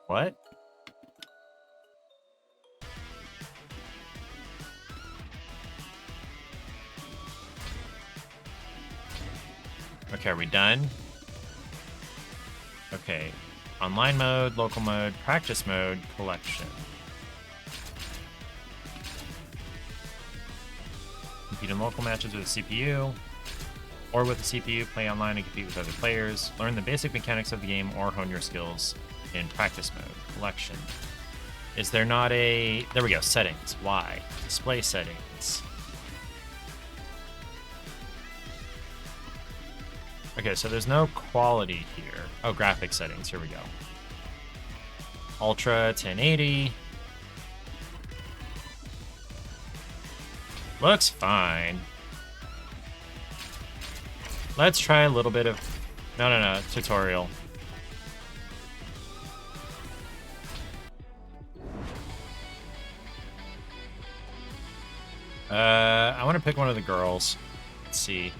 What? Okay, are we done? Okay. Online mode, local mode, practice mode, collection. Compete in local matches with a CPU, or with a CPU, play online and compete with other players. Learn the basic mechanics of the game or hone your skills in practice mode, collection. Is there not a... There we go, settings. Why? Display settings. Okay, so there's no quality here. Oh, graphic settings. Here we go. Ultra 1080. Looks fine. Let's try a little bit of... No. Tutorial. I want to pick one of the girls. Let's see.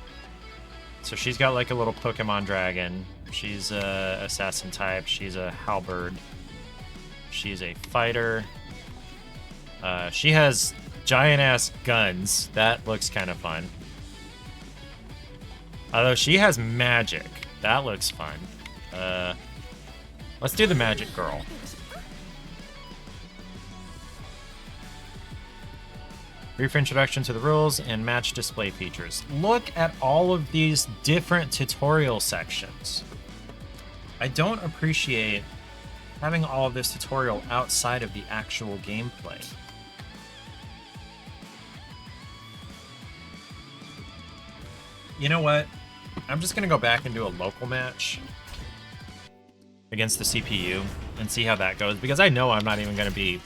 So she's got like a little Pokemon dragon. She's a assassin type. She's a halberd. She's a fighter. She has giant ass guns. That looks kind of fun. Although she has magic. That looks fun. Let's do the magic girl. Brief introduction to the rules and match display features. Look at all of these different tutorial sections. I don't appreciate having all of this tutorial outside of the actual gameplay. You know what? I'm just gonna go back and do a local match against the CPU and see how that goes, because I know I'm not even gonna be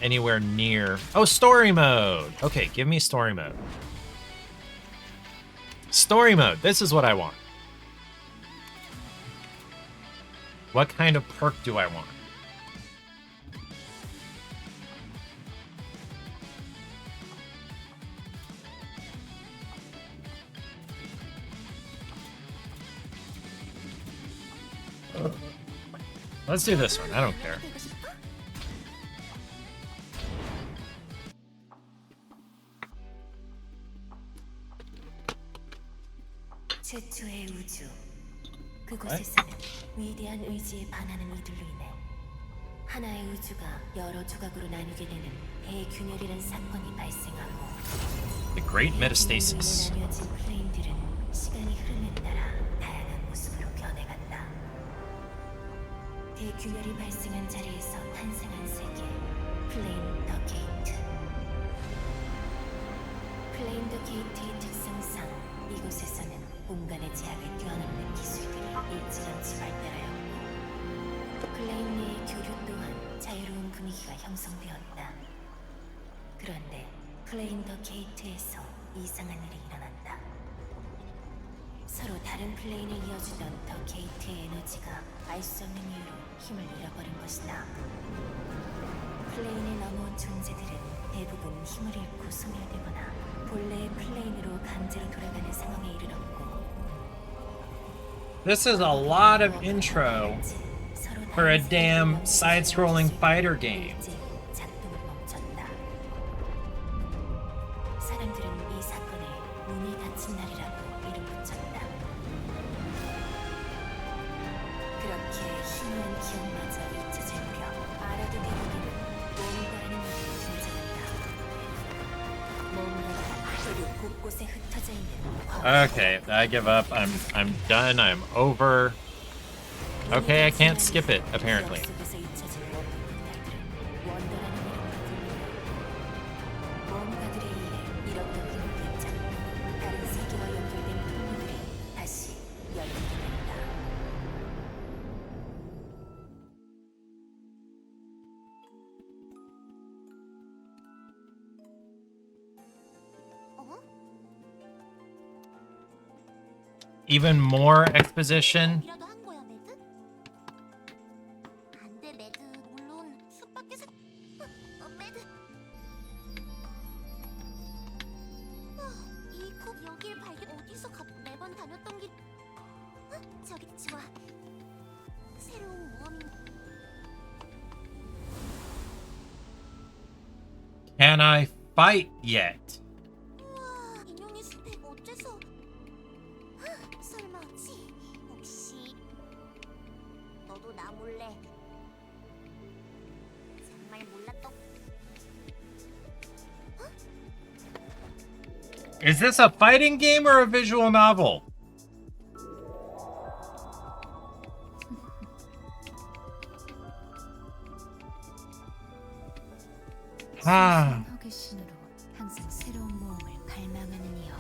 anywhere near... Oh, story mode! Okay, give me story mode. Story mode, this is what I want. What kind of perk do I want? Let's do this one, I don't care. 최초의 우주. 그곳에서는 위대한 의지에 반하는 이들로 인해 하나의 우주가 여러 조각으로 나뉘게 되는 대균열이라는 사건이 발생하고 The Great Metastasis. 나뉘어진 플레임들은 시간이 흐름에 따라 다양한 모습으로 변해간다. 대균열이 발생한 자리에서 탄생한 세계, 플레임 더 게이트. 플레임 더 게이트의 특성상 이곳에서는 공간의 제약을 뛰어넘는 기술들이 일찌감치 발달하였고 플레임 내의 교류 또한 자유로운 분위기가 형성되었다. 그런데 플레임 더 게이트에서 이상한 일이 일어난다. 서로 다른 플레인을 이어주던 더 게이트의 에너지가 알 수 없는 이유로 힘을 잃어버린 것이다. 플레인을 넘어온 존재들은 대부분 힘을 잃고 소멸되거나 본래의 플레인으로 강제로 돌아가는 상황에 이르렀고 This is a lot of intro for a damn side-scrolling fighter game. 작동을 멈췄다. 사람들은 이 사건에 문이 닫힌 날이라고 이름 붙였다. 그렇게 희미한 기억마저 잊혀질 무렵 알아도 대부분은 뭔가라는 것이 등장한다. 뭔가가 대륙 곳곳에 흩어져 있는 Okay, I give up. I'm done. I'm over. Okay, I can't skip it, apparently. 속에서 잊혀진 원들은 원더라는 이름으로 불린다. 뭔가들에 의해 잃었던 힘을 되찾고 다른 세계와 연결된 통로들이 다시 열리게 된다. even more exposition. 이라도 한 거야, 매드? 안 돼, 매드. 물론 숲 밖에서 매드. 이컵 여길 발견 어디서 매번 다녔던 길. 저기 좋아. 새로운 모험인. Can I fight yet? 우와, 인형이 숲에 어째서? 설마 혹시 너도 나 몰래 정말 몰랐던? Is this a fighting game or a visual novel? 아. 호기심으로 항상 새로운 모험을 갈망하는 이여.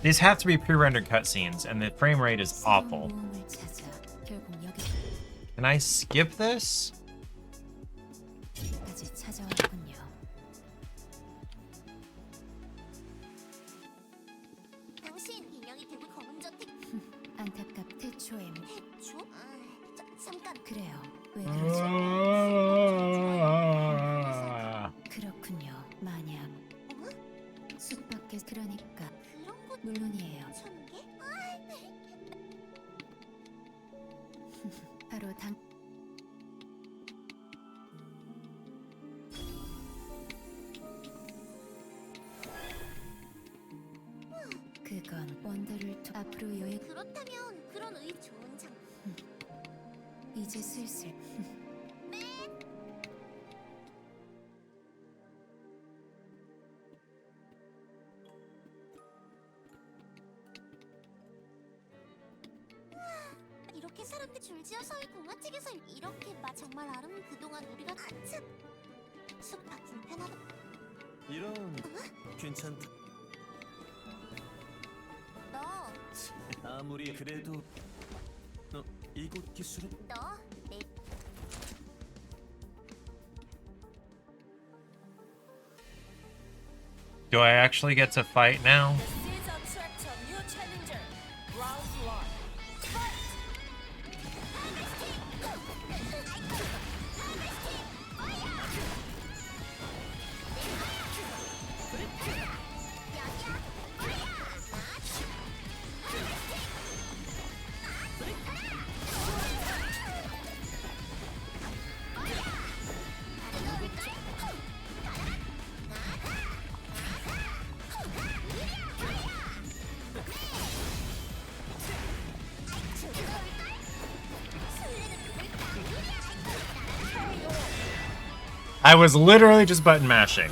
These have to be pre-rendered cutscenes, and the frame rate is awful. 모험을 찾아 결국 Can I skip this? 여기까지 찾아왔군요. 당신 인형이 되고 검은 저택. 안타깝 태초에 태초? 잠깐 그래요. 왜 그러죠? 그렇군요. 만약 숲 밖에 그러니까 그런 것 물론이에요. 천개? 바로 당 그건 원더를 앞으로 여행 그렇다면 그런 의 좋은 장 이제 슬슬 이렇게 사람들 줄지어서 동화책에서 이렇게 정말 그동안 우리가 한참 숲 밖 불편하다. 이런 괜찮다. 너 아무리 그래도 이곳 기술은 내 Do I actually get to fight now? This is Untitled Chapter, new challenger. Round one. Fight! I was literally just button mashing.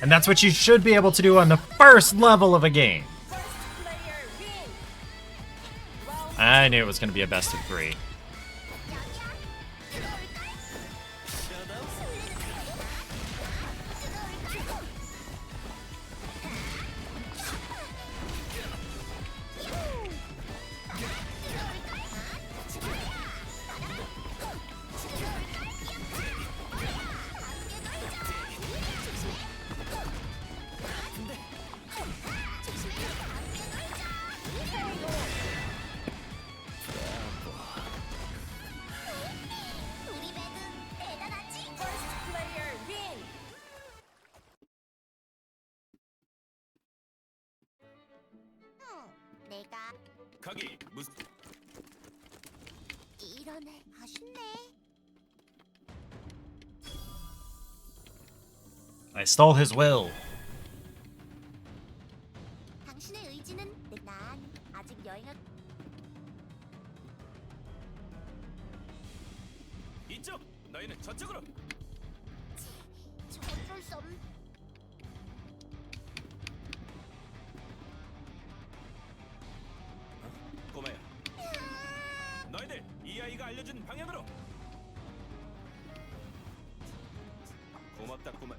And that's what you should be able to do on the first level of a game. First player win. Round I knew it was going to be a best of 3. first player win. 내가 가기 무슨 이러네. 아쉽네. I stole his will. 당신의 의지는 난 아직 여행을 이쪽 너희는 저쪽으로. 저 어쩔 수 없. 꼬마야. 너희들 이 아이가 알려준 방향으로. 고맙다 꼬마.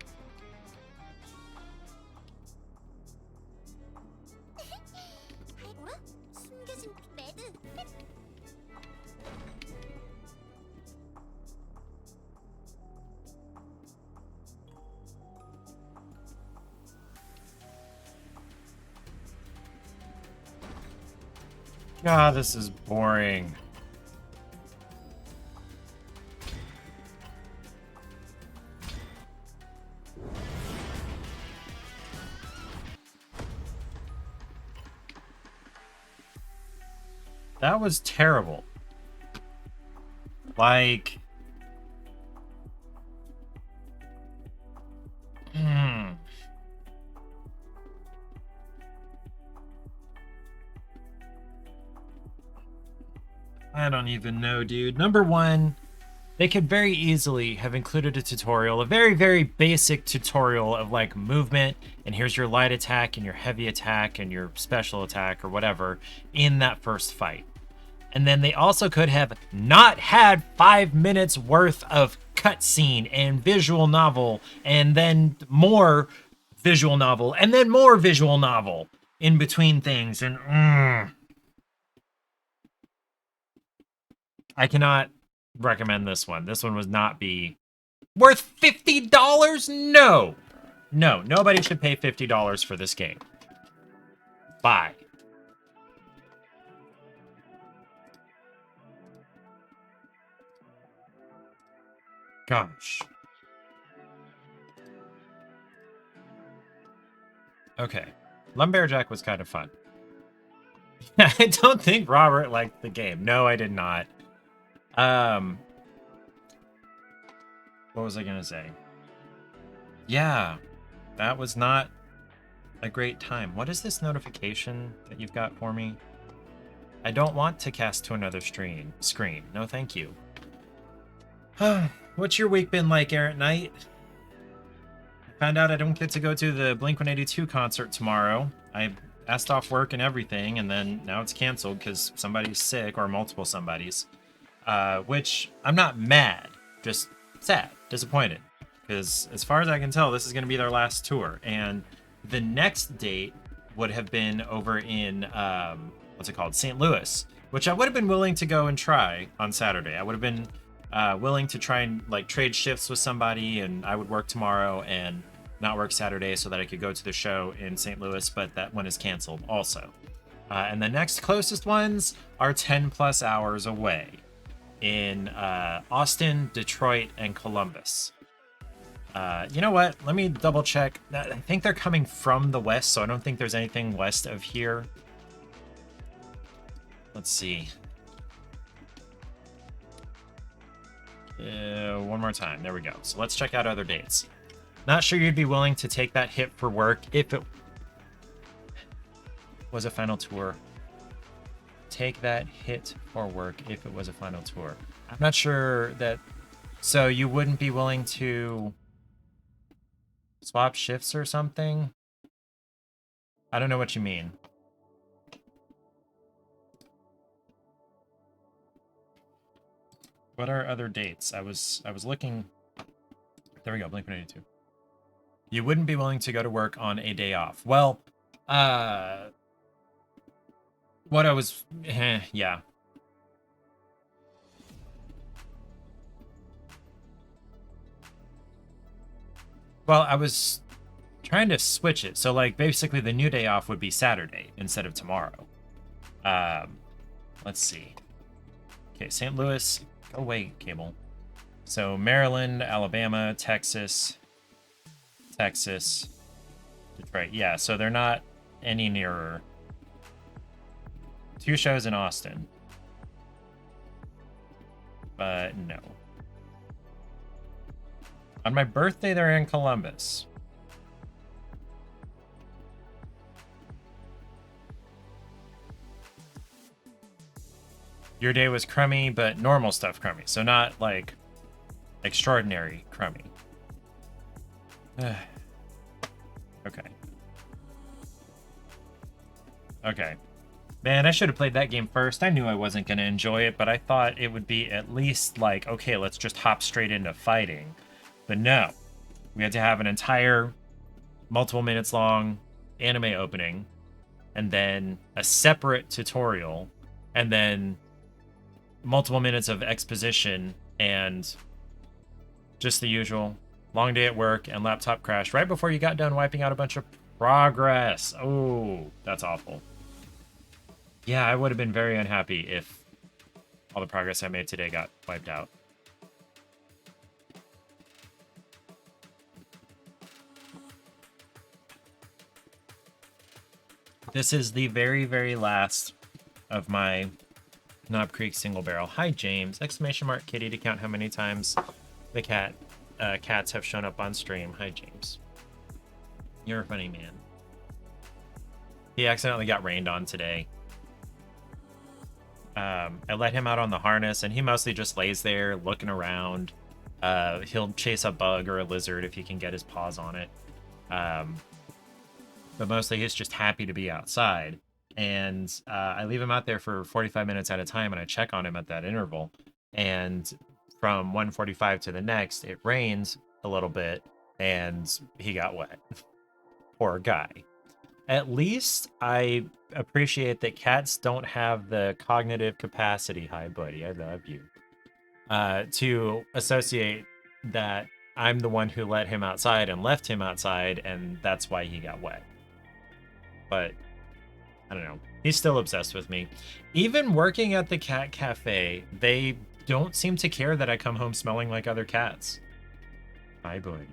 뭐라? 숨겨진 매드. God, this is boring. That was terrible. Like... I don't even know, dude. Number one, they could very easily have included a tutorial, a very, very basic tutorial of like movement, and here's your light attack and your heavy attack and your special attack or whatever in that first fight. And then they also could have not had 5 minutes worth of cutscene and visual novel, and then more visual novel, and then more visual novel in between things. And I cannot recommend this one. This one would not be worth $50. No, nobody should pay $50 for this game. Bye. Gosh. Okay. Lumberjack was kind of fun. I don't think Robert liked the game. No, I did not. What was I gonna say? Yeah, that was not a great time. What is this notification that you've got for me? I don't want to cast to another screen. No, thank you. What's your week been like, Errant Knight? I found out I don't get to go to the Blink-182 concert tomorrow. I asked off work and everything, and then now it's canceled because somebody's sick, or multiple somebodies. Which, I'm not mad, just sad, disappointed. Because as far as I can tell, this is going to be their last tour. And the next date would have been over in, what's it called? St. Louis. Which I would have been willing to go and try on Saturday. I would have been willing to try and like trade shifts with somebody, and I would work tomorrow and not work Saturday so that I could go to the show in St. Louis, but that one is canceled also. And the next closest ones are 10 plus hours away in Austin, Detroit, and Columbus. You know what? Let me double check. I think they're coming from the west, so I don't think there's anything west of here. Let's see. One more time. There we go. So let's check out other dates. Not sure you'd be willing to take that hit for work if it was a final tour. Take that hit for work if it was a final tour. I'm not sure that... So you wouldn't be willing to swap shifts or something? I don't know what you mean. What are other dates? I was looking... There we go, Blink-182. You wouldn't be willing to go to work on a day off. Well, what I was... yeah. Well, I was trying to switch it. So, like, basically the new day off would be Saturday instead of tomorrow. Let's see. Okay, St. Louis... Go away, Cable. So Maryland, Alabama, Texas, Detroit. Yeah, so they're not any nearer. 2 shows in Austin. But no. On my birthday, they're in Columbus. Your day was crummy, but normal stuff crummy. So not, like, extraordinary crummy. Okay. Okay. Man, I should have played that game first. I knew I wasn't going to enjoy it, but I thought it would be at least like, okay, let's just hop straight into fighting. But no. We had to have an entire multiple minutes long anime opening, and then a separate tutorial, and then multiple minutes of exposition, and just the usual long day at work and laptop crash right before you got done wiping out a bunch of progress. Oh, that's awful. Yeah, I would have been very unhappy if all the progress I made today got wiped out. This is the very, very last of my Knob Creek single barrel. Hi, James! Exclamation mark kitty to count how many times the cats have shown up on stream. Hi, James. You're a funny man. He accidentally got rained on today. I let him out on the harness, and he mostly just lays there looking around. He'll chase a bug or a lizard if he can get his paws on it. But mostly he's just happy to be outside. And I leave him out there for 45 minutes at a time, and I check on him at that interval. And from 1:45 to the next, it rains a little bit, and he got wet. Poor guy. At least I appreciate that cats don't have the cognitive capacity, hi buddy, I love you, to associate that I'm the one who let him outside and left him outside, and that's why he got wet. But I don't know. He's still obsessed with me. Even working at the cat cafe, they don't seem to care that I come home smelling like other cats. Hi buddy.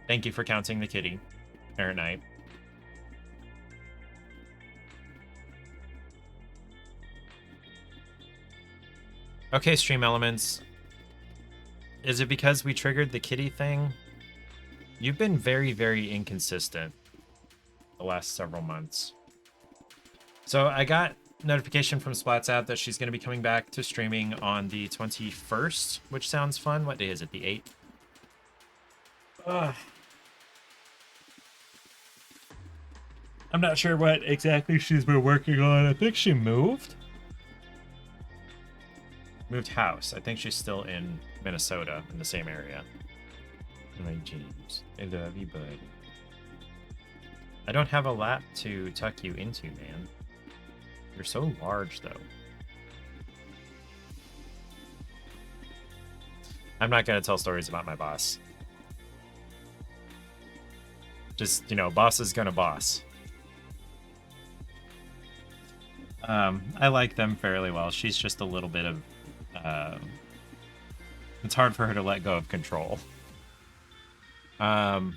Thank you for counting the kitty, Parent Night. Okay, Stream Elements. Is it because we triggered the kitty thing? You've been very, very inconsistent the last several months. So I got notification from Splats app that she's going to be coming back to streaming on the 21st, which sounds fun. What day is it? The 8th? I'm not sure what exactly she's been working on. I think she moved. Moved house. I think she's still in Minnesota, in the same area. My James, I love you, bud. I don't have a lap to tuck you into, man. You're so large, though. I'm not gonna tell stories about my boss. Just, you know, boss is gonna boss. I like them fairly well. She's just a little bit of... it's hard for her to let go of control. Where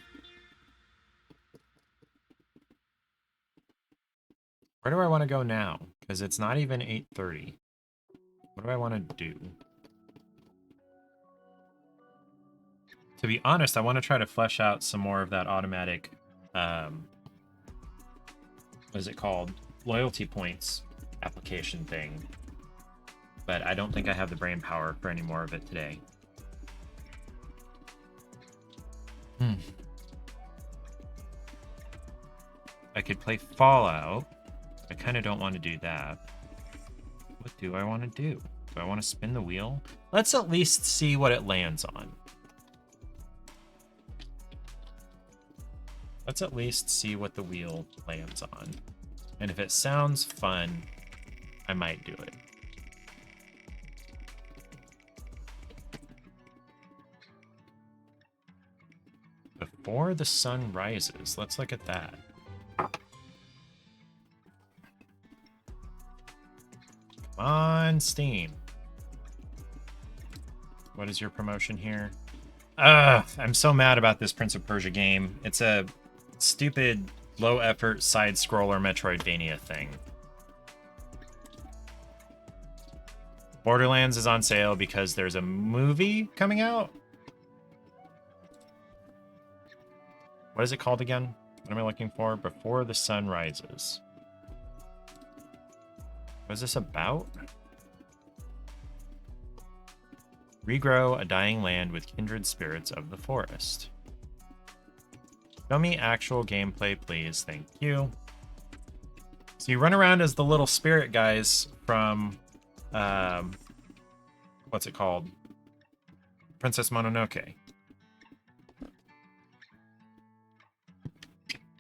do I want to go now? Because it's not even 8:30. What do I want to do? To be honest, I want to try to flesh out some more of that automatic... what is it called? Loyalty points application thing. But I don't think I have the brain power for any more of it today. I could play Fallout. I kind of don't want to do that. What do I want to do? Do I want to spin the wheel? Let's at least see what it lands on. Let's at least see what the wheel lands on. And if it sounds fun, I might do it. Before the sun rises. Let's look at that. Come on, Steam. What is your promotion here? I'm so mad about this Prince of Persia game. It's a stupid, low-effort side-scroller Metroidvania thing. Borderlands is on sale because there's a movie coming out? What is it called again? What am I looking for? Before the Sun Rises. What is this about? Regrow a dying land with kindred spirits of the forest. Show me actual gameplay, please. Thank you. So you run around as the little spirit guys from... what's it called? Princess Mononoke.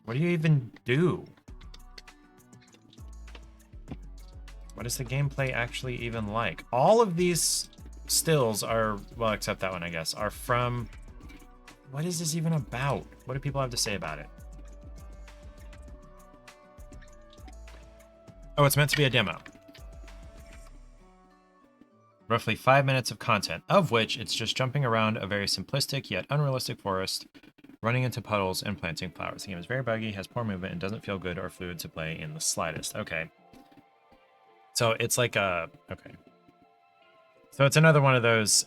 What do you even do? What is the gameplay actually even like? All of these stills are, well, except that one, I guess, are from What is this even about? What do people have to say about it? Oh, it's meant to be a demo. Roughly 5 minutes of content, of which it's just jumping around a very simplistic yet unrealistic forest, running into puddles and planting flowers. The game is very buggy, has poor movement, and doesn't feel good or fluid to play in the slightest. Okay. So it's like a... Okay. So it's another one of those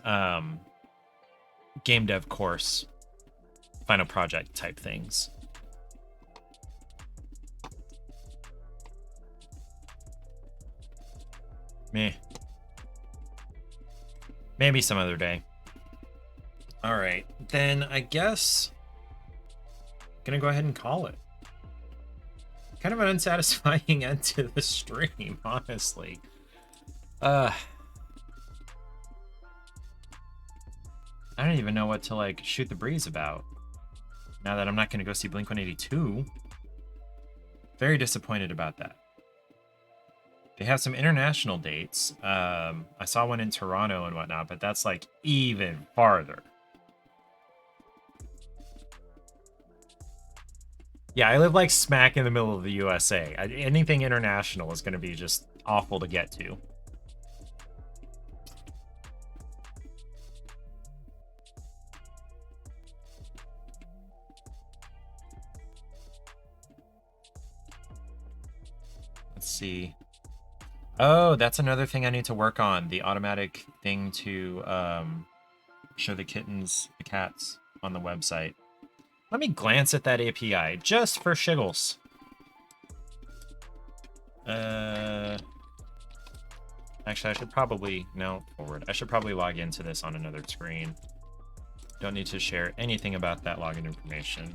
game dev course, final project type things. Meh. Maybe some other day. All right, then I guess I'm gonna go ahead and call it. Kind of an unsatisfying end to the stream, honestly. I don't even know what to like shoot the breeze about. Now that I'm not gonna go see Blink-182. Very disappointed about that. They have some international dates. I saw one in Toronto and whatnot, but that's like even farther. Yeah, I live like smack in the middle of the USA. Anything international is going to be just awful to get to. Let's see. Oh, that's another thing I need to work on. The automatic thing to show the kittens, the cats on the website. Let me glance at that API just for shiggles. Actually, I should probably, no, forward. I should probably log into this on another screen. Don't need to share anything about that login information.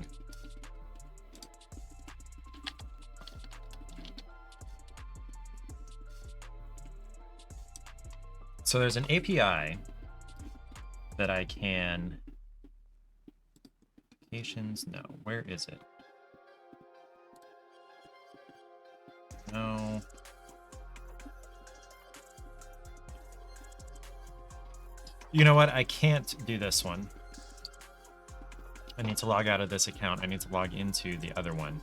So there's an API that I can... Applications? No. Where is it? No. You know what? I can't do this one. I need to log out of this account. I need to log into the other one.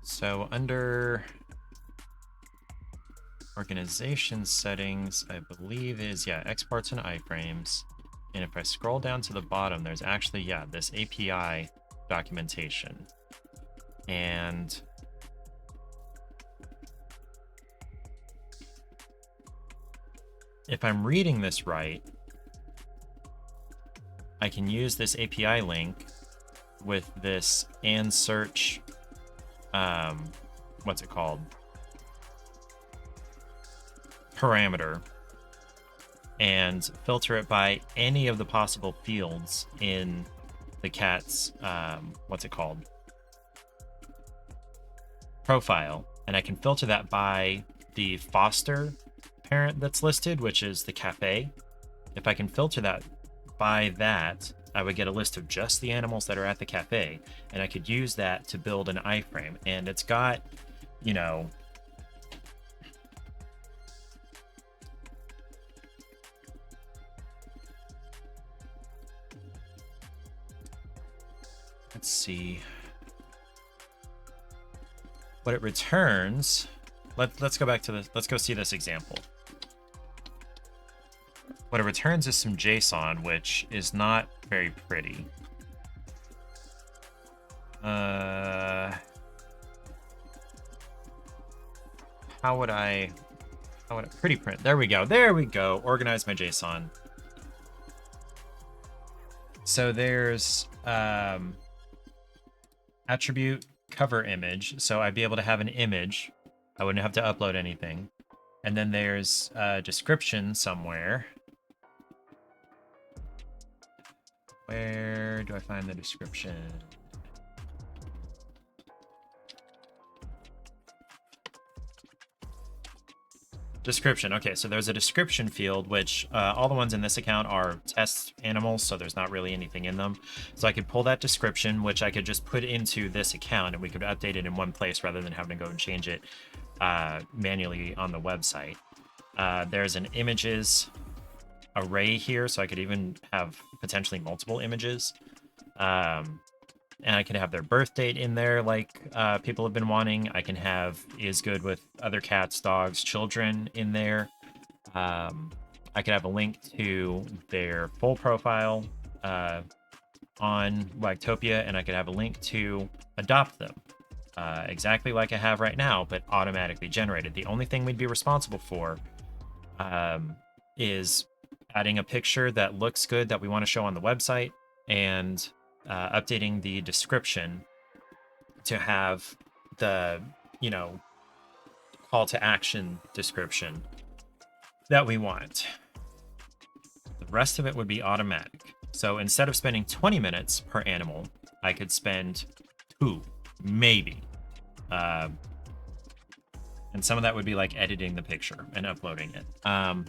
So under organization settings, I believe is, yeah, exports and iframes. And if I scroll down to the bottom, there's actually, yeah, this API documentation. And if I'm reading this right, I can use this API link with this and search, what's it called? Parameter, and filter it by any of the possible fields in the cat's, what's it called? Profile. And I can filter that by the foster parent that's listed, which is the cafe. If I can filter that by that, I would get a list of just the animals that are at the cafe, and I could use that to build an iframe. And it's got, you know, let's see what it returns. Let's go back to this. Let's go see this example. What it returns is some JSON, which is not very pretty. How would I pretty print? There we go. There we go. Organize my JSON. So there's attribute cover image. So I'd be able to have an image. I wouldn't have to upload anything. And then there's a description somewhere. Where do I find the description? Description. Okay, so there's a description field, which all the ones in this account are test animals, so there's not really anything in them. So I could pull that description, which I could just put into this account, and we could update it in one place rather than having to go and change it manually on the website. There's an images array here, so I could even have potentially multiple images. And I can have their birth date in there like people have been wanting. I can have is good with other cats, dogs, children in there. I could have a link to their full profile on Wagtopia, and I could have a link to adopt them. Exactly like I have right now, but automatically generated. The only thing we'd be responsible for is adding a picture that looks good that we want to show on the website, and updating the description to have the, call to action description that we want. The rest of it would be automatic. So instead of spending 20 minutes per animal, I could spend 2, maybe. And some of that would be like editing the picture and uploading it.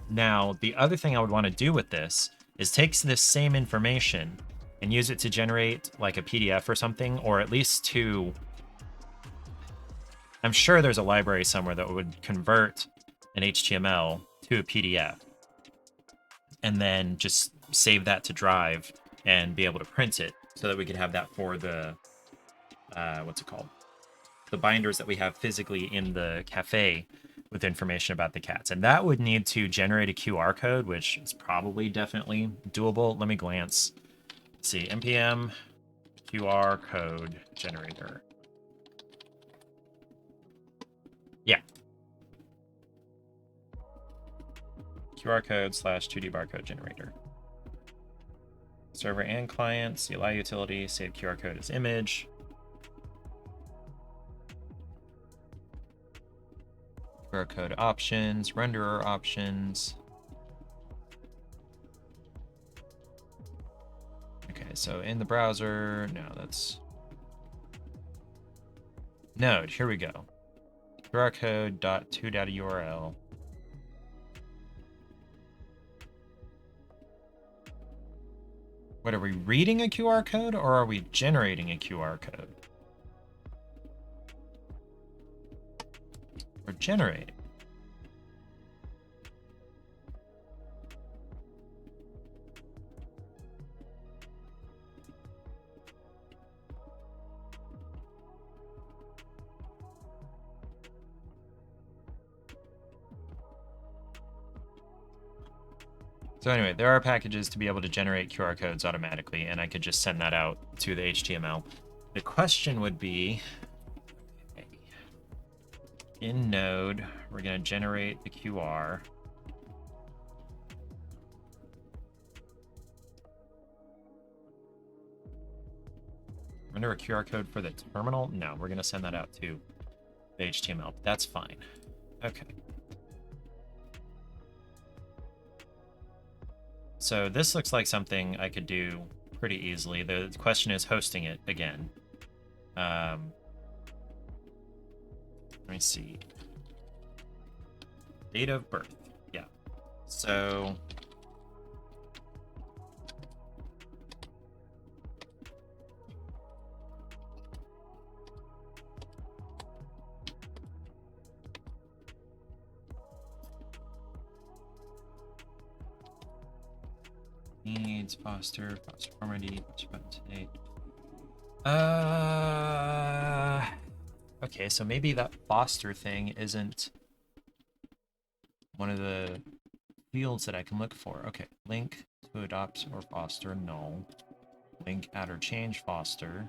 Now, the other thing I would want to do with this is take this same information and use it to generate like a PDF or something, or at least to... I'm sure there's a library somewhere that would convert an HTML to a PDF and then just save that to Drive and be able to print it so that we could have that for the, what's it called? The binders that we have physically in the cafe with information about the cats. And that would need to generate a QR code, which is probably definitely doable. Let me glance. Let's see, npm QR code generator. Yeah. QR code / 2D barcode generator. Server and client, CLI utility, save QR code as image. QR code options, renderer options. Okay, so in the browser, no, that's Node. Here we go. QR code .to.url. What, are we reading a QR code or are we generating a QR code? We're generating. So anyway, there are packages to be able to generate QR codes automatically, and I could just send that out to the HTML. The question would be, in Node, we're going to generate the QR. Render a QR code for the terminal? No, we're going to send that out to the HTML. That's fine. Okay. So this looks like something I could do pretty easily. The question is hosting it again. Let me see. Date of birth. Yeah. So needs foster form ID, foster button today. Okay, so maybe that foster thing isn't one of the fields that I can look for. Okay, link to adopt or foster, null. Link add or change foster.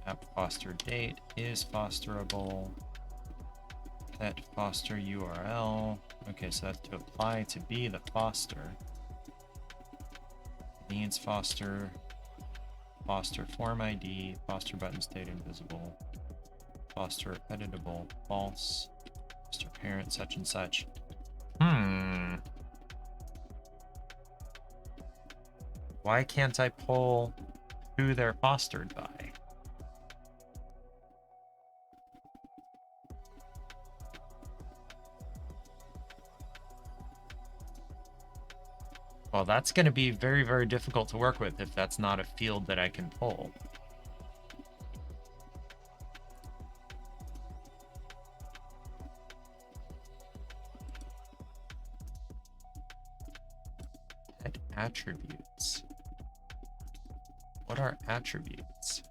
App foster date is fosterable. Pet foster URL. Okay, so that's to apply to be the foster. Needs foster. Foster form ID. Foster button state invisible. Foster editable. False. Foster parent such and such. Why can't I pull who they're fostered by? Well, that's going to be very, very difficult to work with if that's not a field that I can pull. Pet attributes. What are attributes?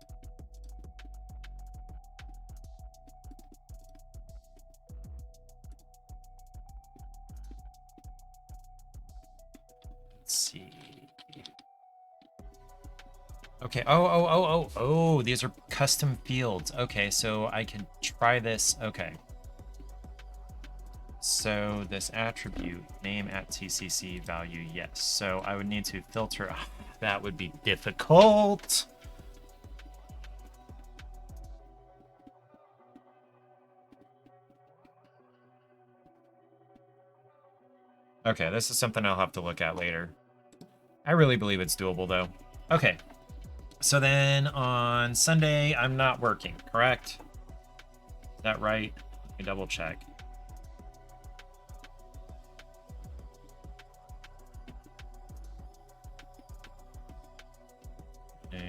Let's see. Okay. Oh, these are custom fields. Okay, so I can try this. Okay. So this attribute, name at TCC value, yes. So I would need to filter. That would be difficult. Okay, this is something I'll have to look at later. I really believe it's doable, though. Okay. So then on Sunday, I'm not working, correct? Is that right? Let me double check.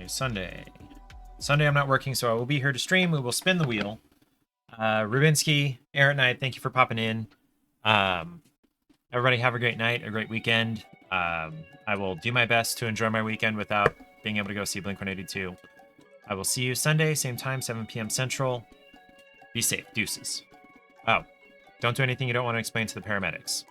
Sunday. Sunday, I'm not working, so I will be here to stream. We will spin the wheel. Rubinsky, Aaron Knight, thank you for popping in. Everybody have a great night, a great weekend. I will do my best to enjoy my weekend without being able to go see Blink-182. I will see you Sunday, same time, 7 p.m. Central. Be safe. Deuces. Oh, don't do anything you don't want to explain to the paramedics.